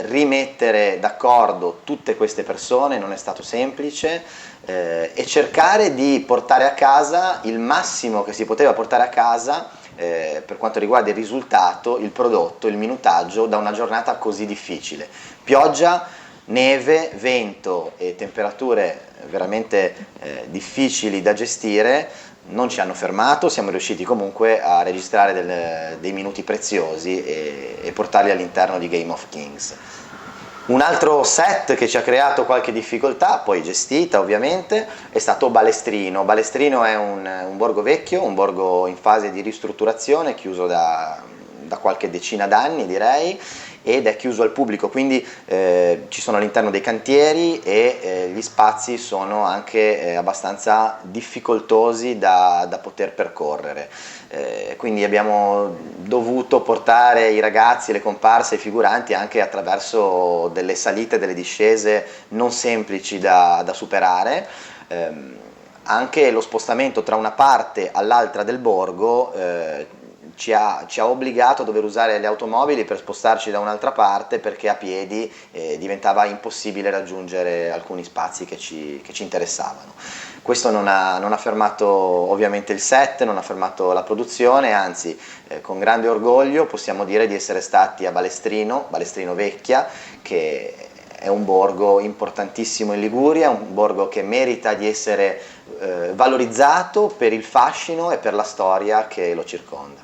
rimettere d'accordo tutte queste persone, non è stato semplice, e cercare di portare a casa il massimo che si poteva portare a casa per quanto riguarda il risultato, il prodotto, il minutaggio da una giornata così difficile. Pioggia, neve, vento e temperature veramente difficili da gestire non ci hanno fermato, siamo riusciti comunque a registrare dei minuti preziosi e portarli all'interno di Game of Kings. Un altro set che ci ha creato qualche difficoltà, poi gestita ovviamente, è stato Balestrino. Balestrino è un borgo vecchio, un borgo in fase di ristrutturazione, chiuso da qualche decina d'anni direi, ed è chiuso al pubblico, quindi ci sono all'interno dei cantieri e gli spazi sono anche abbastanza difficoltosi da poter percorrere. Quindi abbiamo dovuto portare i ragazzi, le comparse, i figuranti anche attraverso delle salite e delle discese non semplici da superare. Anche lo spostamento tra una parte all'altra del borgo ci ha obbligato a dover usare le automobili per spostarci da un'altra parte, perché a piedi diventava impossibile raggiungere alcuni spazi che ci interessavano. Questo non ha fermato ovviamente il set, non ha fermato la produzione, anzi con grande orgoglio possiamo dire di essere stati a Balestrino Vecchia, che è un borgo importantissimo in Liguria, un borgo che merita di essere valorizzato per il fascino e per la storia che lo circonda.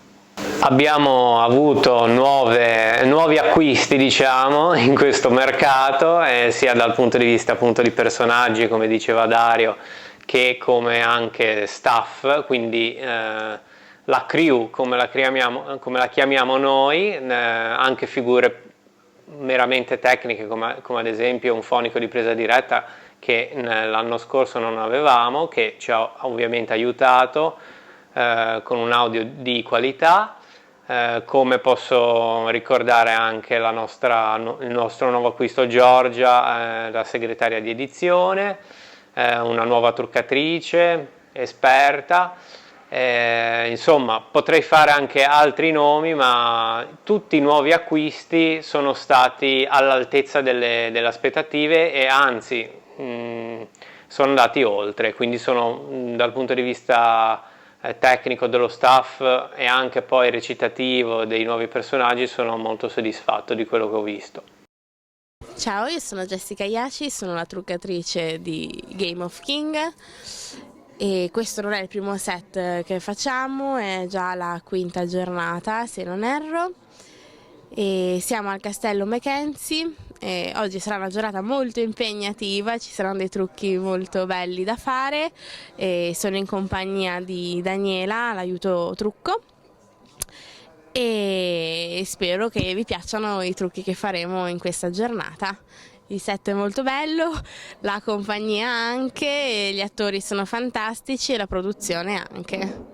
Abbiamo avuto nuovi acquisti, diciamo, in questo mercato, sia dal punto di vista appunto di personaggi, come diceva Dario, che come anche staff, quindi la crew, come la chiamiamo noi, anche figure meramente tecniche come ad esempio un fonico di presa diretta che l'anno scorso non avevamo, che ci ha ovviamente aiutato con un audio di qualità, come posso ricordare anche il nostro nuovo acquisto Giorgia, la segretaria di edizione, una nuova truccatrice esperta. Insomma, potrei fare anche altri nomi, ma tutti i nuovi acquisti sono stati all'altezza delle aspettative e anzi sono andati oltre, quindi sono dal punto di vista tecnico dello staff e anche poi recitativo dei nuovi personaggi sono molto soddisfatto di quello che ho visto. Ciao, io sono Jessica Iaci, sono la truccatrice di Game of Kings. E questo non è il primo set che facciamo, è già la quinta giornata se non erro, e siamo al Castello Mackenzie e oggi sarà una giornata molto impegnativa, ci saranno dei trucchi molto belli da fare e sono in compagnia di Daniela, l'aiuto trucco, e spero che vi piacciono i trucchi che faremo in questa giornata. Il set è molto bello, la compagnia anche, gli attori sono fantastici e la produzione anche.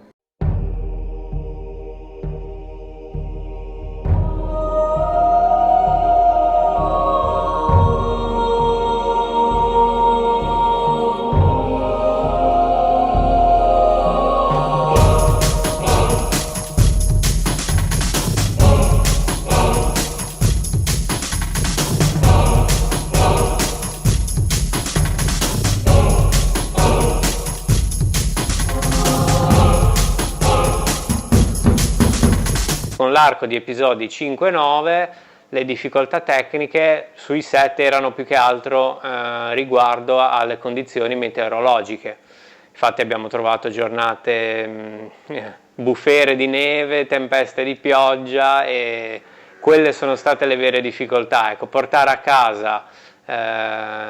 Con l'arco di episodi 5-9 le difficoltà tecniche sui set erano più che altro riguardo alle condizioni meteorologiche. Infatti abbiamo trovato giornate bufere di neve, tempeste di pioggia, e quelle sono state le vere difficoltà. Ecco, portare a casa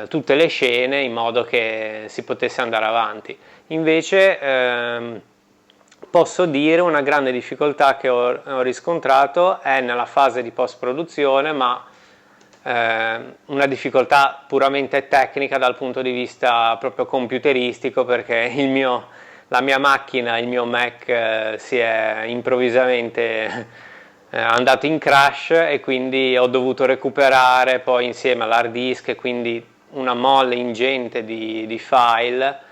tutte le scene in modo che si potesse andare avanti. Invece posso dire una grande difficoltà che ho riscontrato è nella fase di post-produzione, ma una difficoltà puramente tecnica dal punto di vista proprio computeristico, perché la mia macchina, il mio Mac si è improvvisamente andato in crash e quindi ho dovuto recuperare poi insieme all'hard disk, e quindi una mole ingente di file.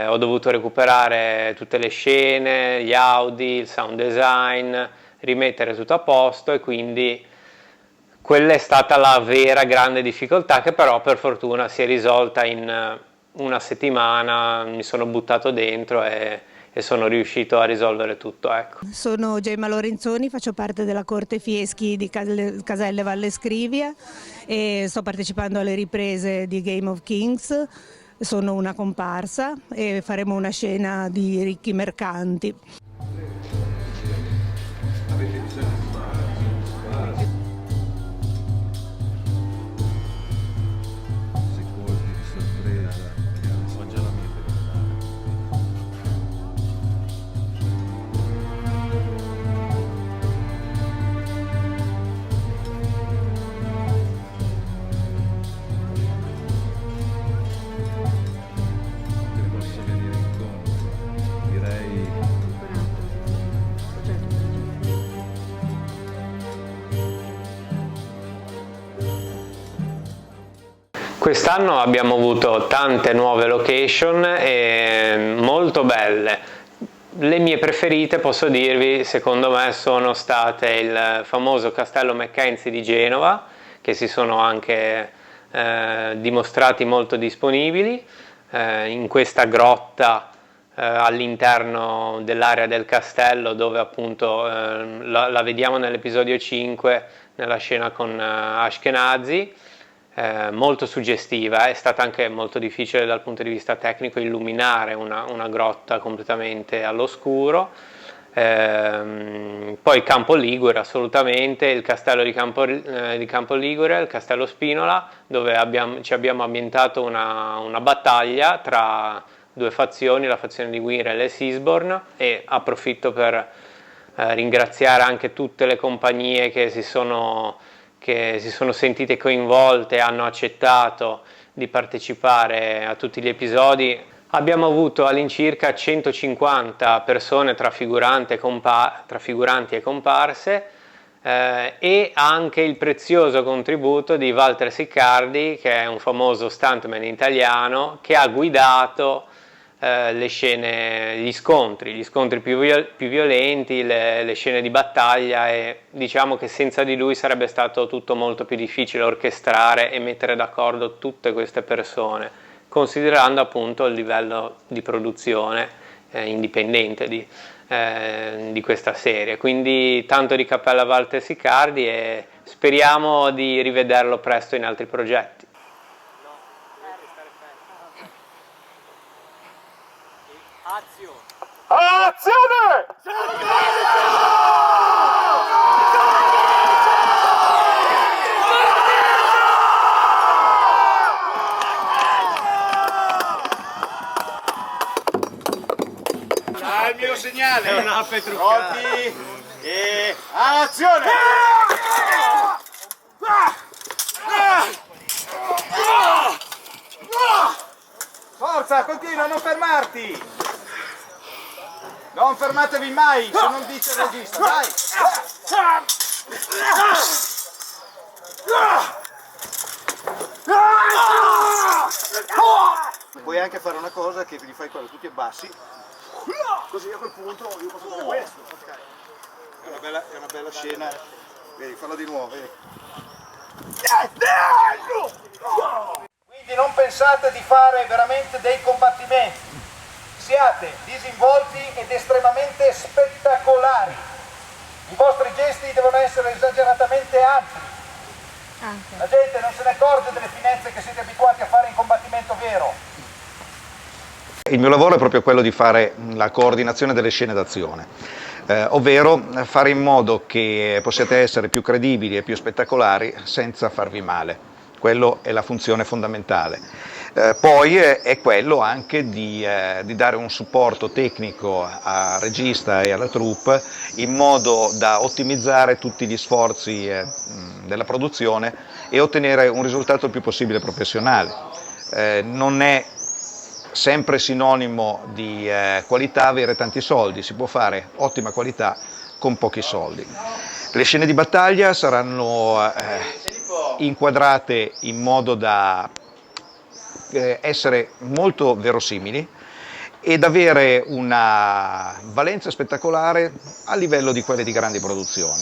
Ho dovuto recuperare tutte le scene, gli Audi, il sound design, rimettere tutto a posto, e quindi quella è stata la vera grande difficoltà, che però per fortuna si è risolta in una settimana. Mi sono buttato dentro e sono riuscito a risolvere tutto. Ecco. Sono Gemma Lorenzoni, faccio parte della Corte Fieschi di Caselle Valle Scrivia e sto partecipando alle riprese di Game of Kings. Sono una comparsa e faremo una scena di ricchi mercanti. Quest'anno abbiamo avuto tante nuove location e molto belle. Le mie preferite, posso dirvi, secondo me sono state il famoso Castello Mackenzie di Genova, che si sono anche dimostrati molto disponibili, in questa grotta all'interno dell'area del castello, dove appunto la vediamo nell'episodio 5, nella scena con Ashkenazi. Molto suggestiva, è stata anche molto difficile dal punto di vista tecnico illuminare una grotta completamente all'oscuro. Poi Campo Ligure, assolutamente, il castello di Campo Ligure, il castello Spinola, dove ci abbiamo ambientato una battaglia tra due fazioni, la fazione di Gwynrel e Seaborn, e approfitto per ringraziare anche tutte le compagnie che si sono sentite coinvolte, hanno accettato di partecipare a tutti gli episodi. Abbiamo avuto all'incirca 150 persone tra figuranti e comparse, e anche il prezioso contributo di Walter Siccardi, che è un famoso stuntman italiano, che ha guidato le scene, gli scontri più violenti, le scene di battaglia, e diciamo che senza di lui sarebbe stato tutto molto più difficile orchestrare e mettere d'accordo tutte queste persone, considerando appunto il livello di produzione indipendente di questa serie. Quindi tanto di cappello a Walter Siccardi, e speriamo di rivederlo presto in altri progetti. Azione! Il mio segnale è un'ape truccata. Pronti e azione! Forza, continua, non fermarti! Non fermatevi mai, se non dice il regista, dai! Puoi anche fare una cosa, che gli fai quello tutti e bassi, così a quel punto io posso fare questo. È una bella scena, vedi, fallo di nuovo, vedi. Quindi non pensate di fare veramente dei combattimenti. Siate disinvolti ed estremamente spettacolari. I vostri gesti devono essere esageratamente ampi. La gente non se ne accorge delle finezze che siete abituati a fare in combattimento vero. Il mio lavoro è proprio quello di fare la coordinazione delle scene d'azione, ovvero fare in modo che possiate essere più credibili e più spettacolari senza farvi male. Quello è la funzione fondamentale. Poi è quello anche di dare un supporto tecnico al regista e alla troupe, in modo da ottimizzare tutti gli sforzi della produzione e ottenere un risultato il più possibile professionale. Non è sempre sinonimo di qualità avere tanti soldi, si può fare ottima qualità con pochi soldi. Le scene di battaglia saranno inquadrate in modo da essere molto verosimili ed avere una valenza spettacolare a livello di quelle di grandi produzioni.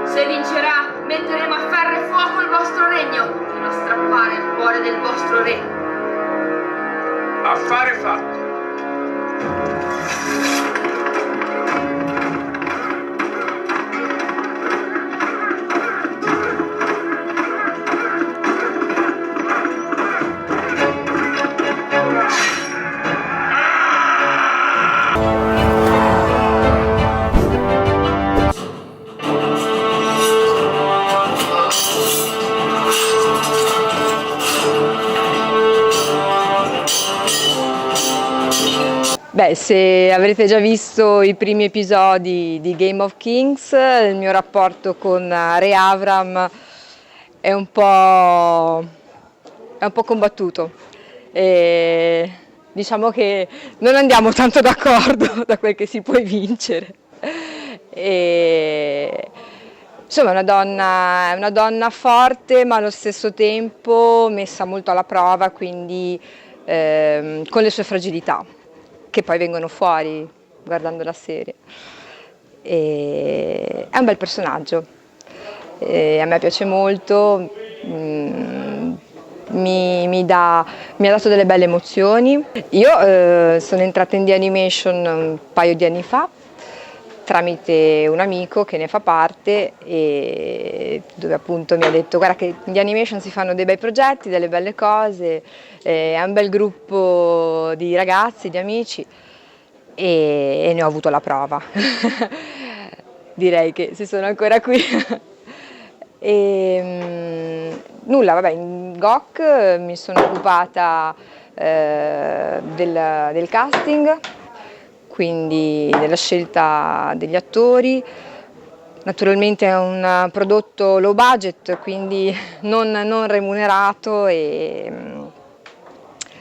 Se vincerà, metteremo a ferro e fuoco il vostro regno, fino a strappare il cuore del vostro re. Affare fatto. Beh, Beh, se avrete già visto i primi episodi di Game of Kings, il mio rapporto con Re Avram è un po' combattuto. E diciamo che non andiamo tanto d'accordo da quel che si può evincere. Insomma, è una donna forte, ma allo stesso tempo messa molto alla prova, quindi con le sue fragilità, che poi vengono fuori guardando la serie. È un bel personaggio, a me piace molto, mi ha dato delle belle emozioni. Io sono entrata in The Animation un paio di anni fa, tramite un amico che ne fa parte, e dove appunto mi ha detto: guarda che in The Animation si fanno dei bei progetti, delle belle cose, è un bel gruppo di ragazzi, di amici, e ne ho avuto la prova. Direi che se sono ancora qui. Nulla, vabbè, in GOC mi sono occupata del casting, quindi della scelta degli attori. Naturalmente è un prodotto low budget, quindi non remunerato, e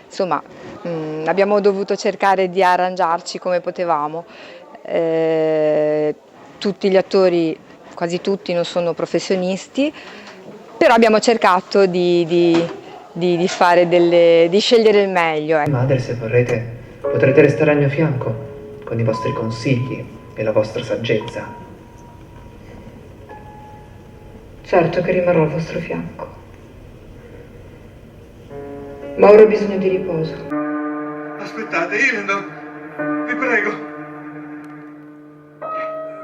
insomma abbiamo dovuto cercare di arrangiarci come potevamo. Tutti gli attori, quasi tutti, non sono professionisti, però abbiamo cercato di scegliere il meglio. Madre, se vorrete, potrete restare al mio fianco, con i vostri consigli e la vostra saggezza. Certo che rimarrò al vostro fianco. Ma ora ho bisogno di riposo. Aspettate, Ilendon, vi prego.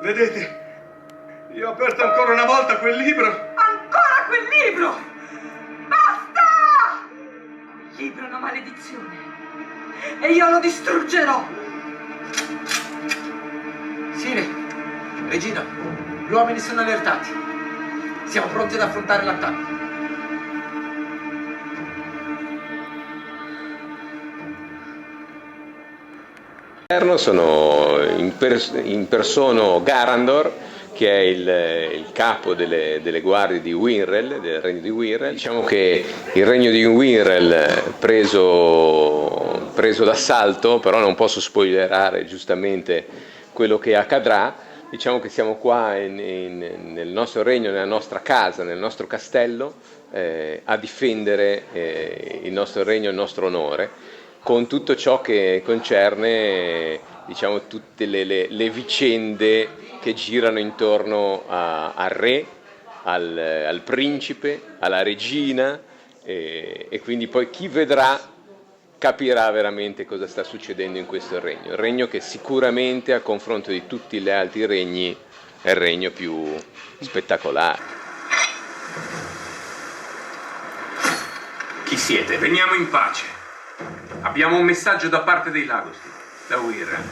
Vedete, io ho aperto ancora una volta quel libro. Ancora quel libro! Basta! Quel libro è una maledizione e io lo distruggerò. Sire, regina, gli uomini sono allertati. Siamo pronti ad affrontare l'attacco. Sono in persona Garandor, che è il capo delle guardie di Winrel, del regno di Winrel. Diciamo che il regno di Winrel preso d'assalto, però non posso spoilerare giustamente quello che accadrà. Diciamo che siamo qua nel nostro regno, nella nostra casa, nel nostro castello, a difendere il nostro regno e il nostro onore, con tutto ciò che concerne, diciamo, tutte le vicende che girano intorno al re, al principe, alla regina, e quindi poi chi vedrà capirà veramente cosa sta succedendo in questo regno. Il regno che sicuramente, a confronto di tutti gli altri regni, è il regno più spettacolare. Chi siete? Veniamo in pace. Abbiamo un messaggio da parte dei Lagosti, da Wirral.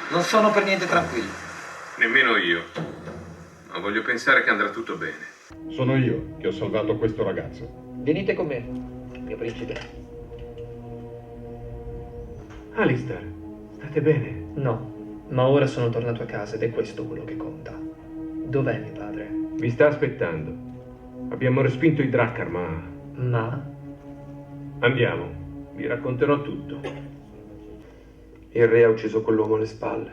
Non sono per niente tranquillo. Nemmeno io. Ma voglio pensare che andrà tutto bene. Sono io che ho salvato questo ragazzo. Venite con me, mio principe. Alistair, state bene? No, ma ora sono tornato a casa ed è questo quello che conta. Dov'è mio padre? Vi sta aspettando. Abbiamo respinto i Drakkar, ma... Ma? Andiamo, vi racconterò tutto. Il re ha ucciso quell'uomo alle spalle,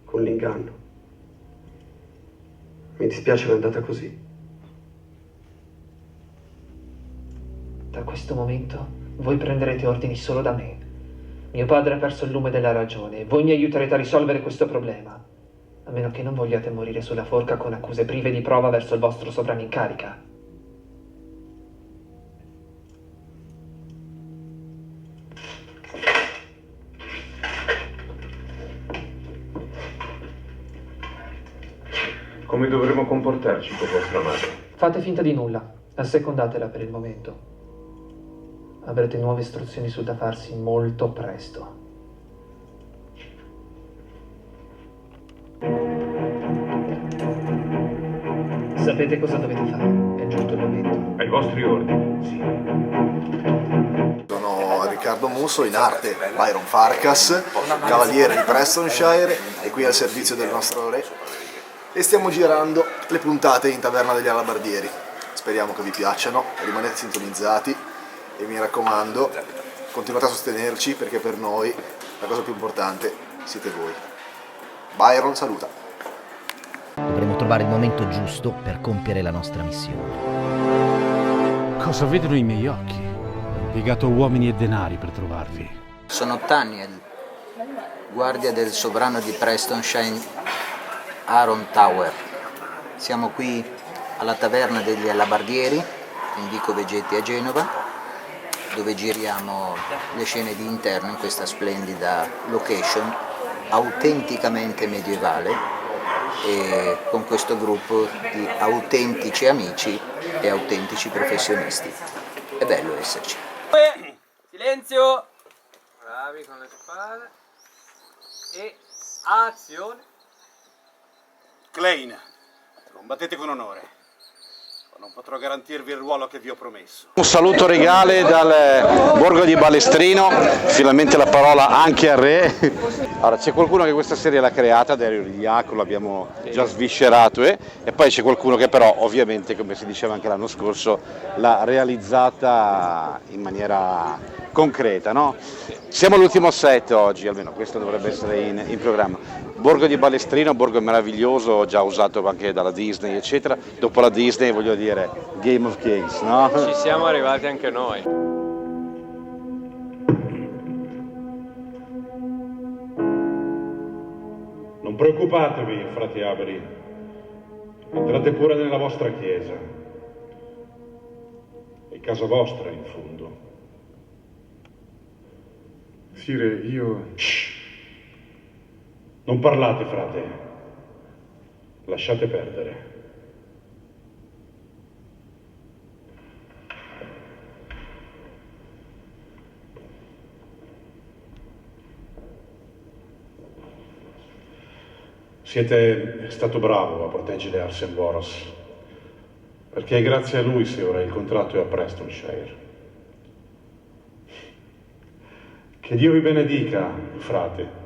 con l'inganno. Mi dispiace che è andata così. Da questo momento voi prenderete ordini solo da me. Mio padre ha perso il lume della ragione e voi mi aiuterete a risolvere questo problema. A meno che non vogliate morire sulla forca con accuse prive di prova verso il vostro sovrano in carica. Come dovremo comportarci con vostra madre? Fate finta di nulla, assecondatela per il momento. Avrete nuove istruzioni sul da farsi molto presto. Sapete cosa dovete fare, è giunto il momento. Ai vostri ordini, sì. Sono Riccardo Musso, in arte Byron Farkas, cavaliere di Prestonshire e qui al servizio del nostro re. E stiamo girando le puntate in Taverna degli Alabardieri. Speriamo che vi piacciono, rimanete sintonizzati e mi raccomando, continuate a sostenerci perché per noi la cosa più importante siete voi. Byron saluta. Dovremo trovare il momento giusto per compiere la nostra missione. Cosa vedono i miei occhi? Ho impiegato uomini e denari per trovarvi. Sono Taniel, guardia del sovrano di Prestonshire, Aaron Tower. Siamo qui alla Taverna degli Alabardieri, in Vico Vegetti a Genova, dove giriamo le scene di interno in questa splendida location autenticamente medievale e con questo gruppo di autentici amici e autentici professionisti. È bello esserci. Silenzio! Bravi con le spade. E azione. Klein, combattete con onore. Non potrò garantirvi il ruolo che vi ho promesso. Un saluto regale dal borgo di Balestrino, finalmente la parola anche al re. Allora, c'è qualcuno che questa serie l'ha creata, Dario Rigliaco, l'abbiamo già sviscerato, e poi c'è qualcuno che però ovviamente, come si diceva anche l'anno scorso, l'ha realizzata in maniera concreta, no? Siamo all'ultimo set oggi, almeno questo dovrebbe essere in programma. Borgo di Balestrino, borgo meraviglioso, già usato anche dalla Disney, eccetera. Dopo la Disney, voglio dire, Game of Kings, no? Ci siamo arrivati anche noi. Non preoccupatevi, frati Aberi. Entrate pure nella vostra chiesa. È casa vostra, in fondo. Sire, io... Shh. Non parlate, frate. Lasciate perdere. Siete stato bravo a proteggere Arsen Boros, perché è grazie a lui se ora il contratto è a Prestonshire. Che Dio vi benedica, frate.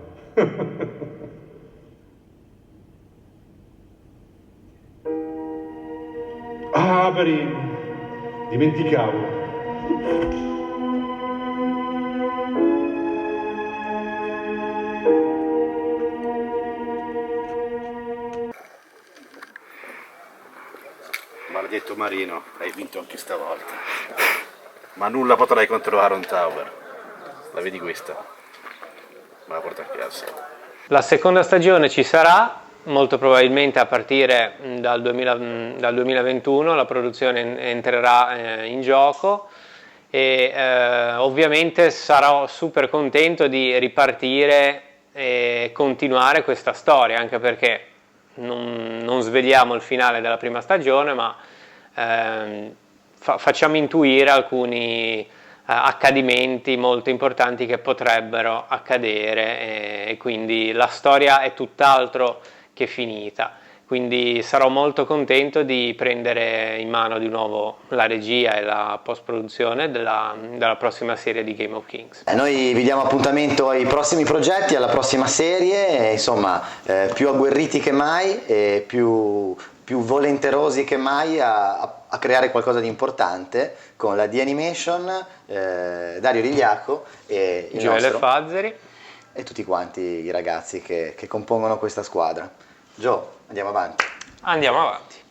Ah, Aberi, dimenticavo. Maledetto Marino, hai vinto anche stavolta. Ma nulla potrai contro Aaron Tower. La vedi questa? Me la porto a casa. La seconda stagione ci sarà, molto probabilmente a partire dal 2021 la produzione entrerà in gioco e ovviamente sarò super contento di ripartire e continuare questa storia, anche perché non sveliamo il finale della prima stagione, ma facciamo intuire alcuni accadimenti molto importanti che potrebbero accadere e quindi la storia è tutt'altro che finita. Quindi sarò molto contento di prendere in mano di nuovo la regia e la post-produzione della prossima serie di Game of Kings. Noi vi diamo appuntamento ai prossimi progetti, alla prossima serie, insomma più agguerriti che mai e più volenterosi che mai a creare qualcosa di importante con la D-Animation, Dario Rigliaco e il Gioele nostro Fazzeri e tutti quanti i ragazzi che compongono questa squadra. Gio, andiamo avanti. Andiamo avanti.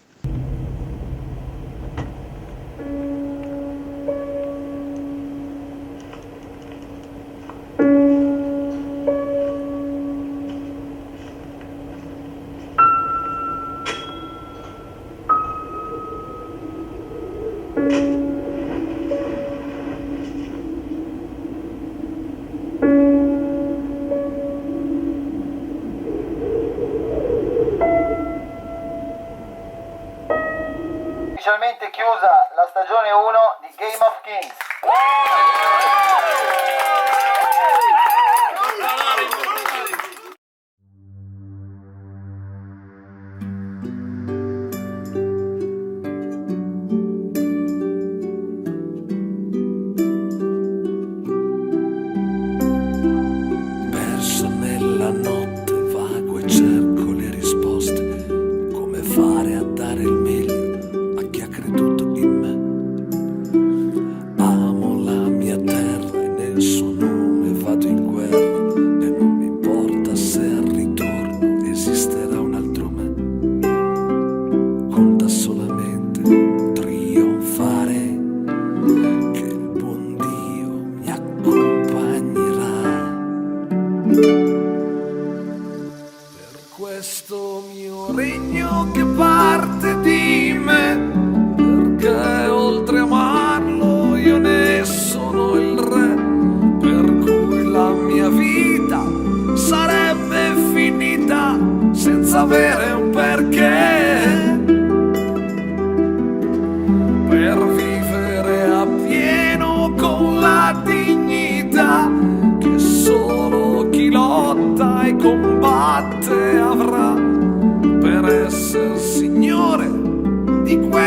Ufficialmente chiusa la stagione 1 di Game of Kings.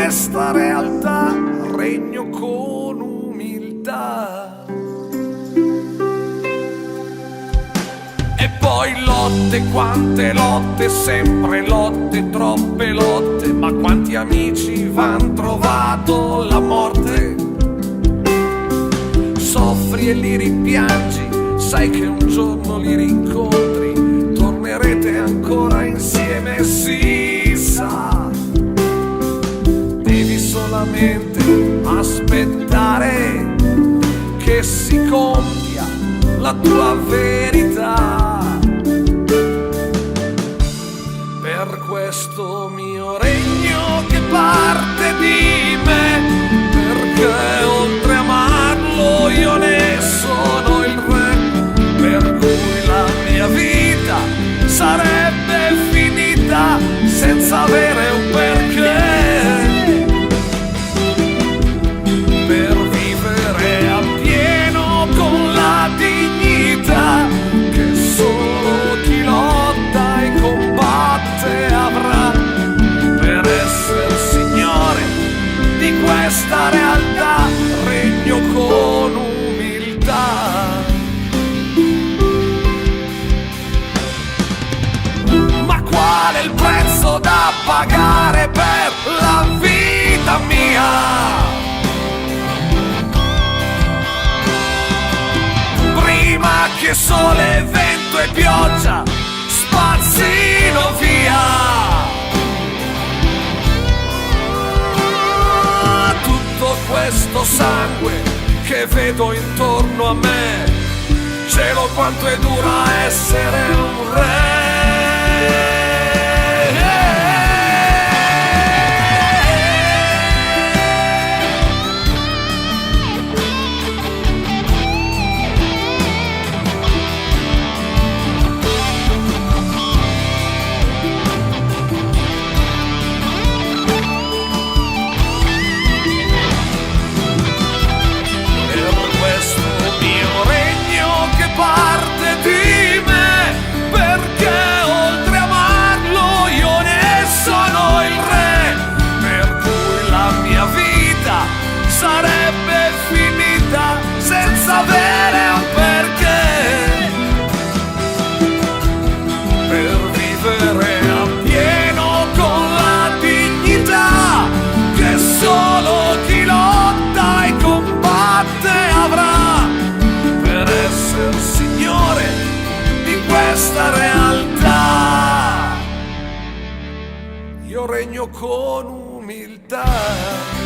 questa realtà regno con umiltà. E poi lotte, quante lotte, sempre lotte, troppe lotte, ma quanti amici v'han trovato la morte. Soffri e li rimpiangi, sai che un giorno li rincontri, tornerete ancora insieme, si sa. Devi solamente aspettare che si compia la tua verità. Per questo mio regno che parte di me, perché oltre a amarlo io ne sono il re, per cui la mia vita sarebbe finita senza avere un perché. Per vivere appieno con la dignità che solo chi lotta e combatte avrà, per essere signore di questa realtà regno con umiltà. Ma qual è il prezzo da pagare per la vita mia? Prima che sole, vento e pioggia spazzino via tutto questo sangue che vedo intorno a me. Cielo, quanto è dura essere un re. Parte di me, perché oltre a amarlo io ne sono il re, per cui la mia vita sarebbe finita senza avere un perché. Per vivere appieno con la dignità che solo chi lotta e combatte avrà, per essere signore di questa realtà io regno con umiltà.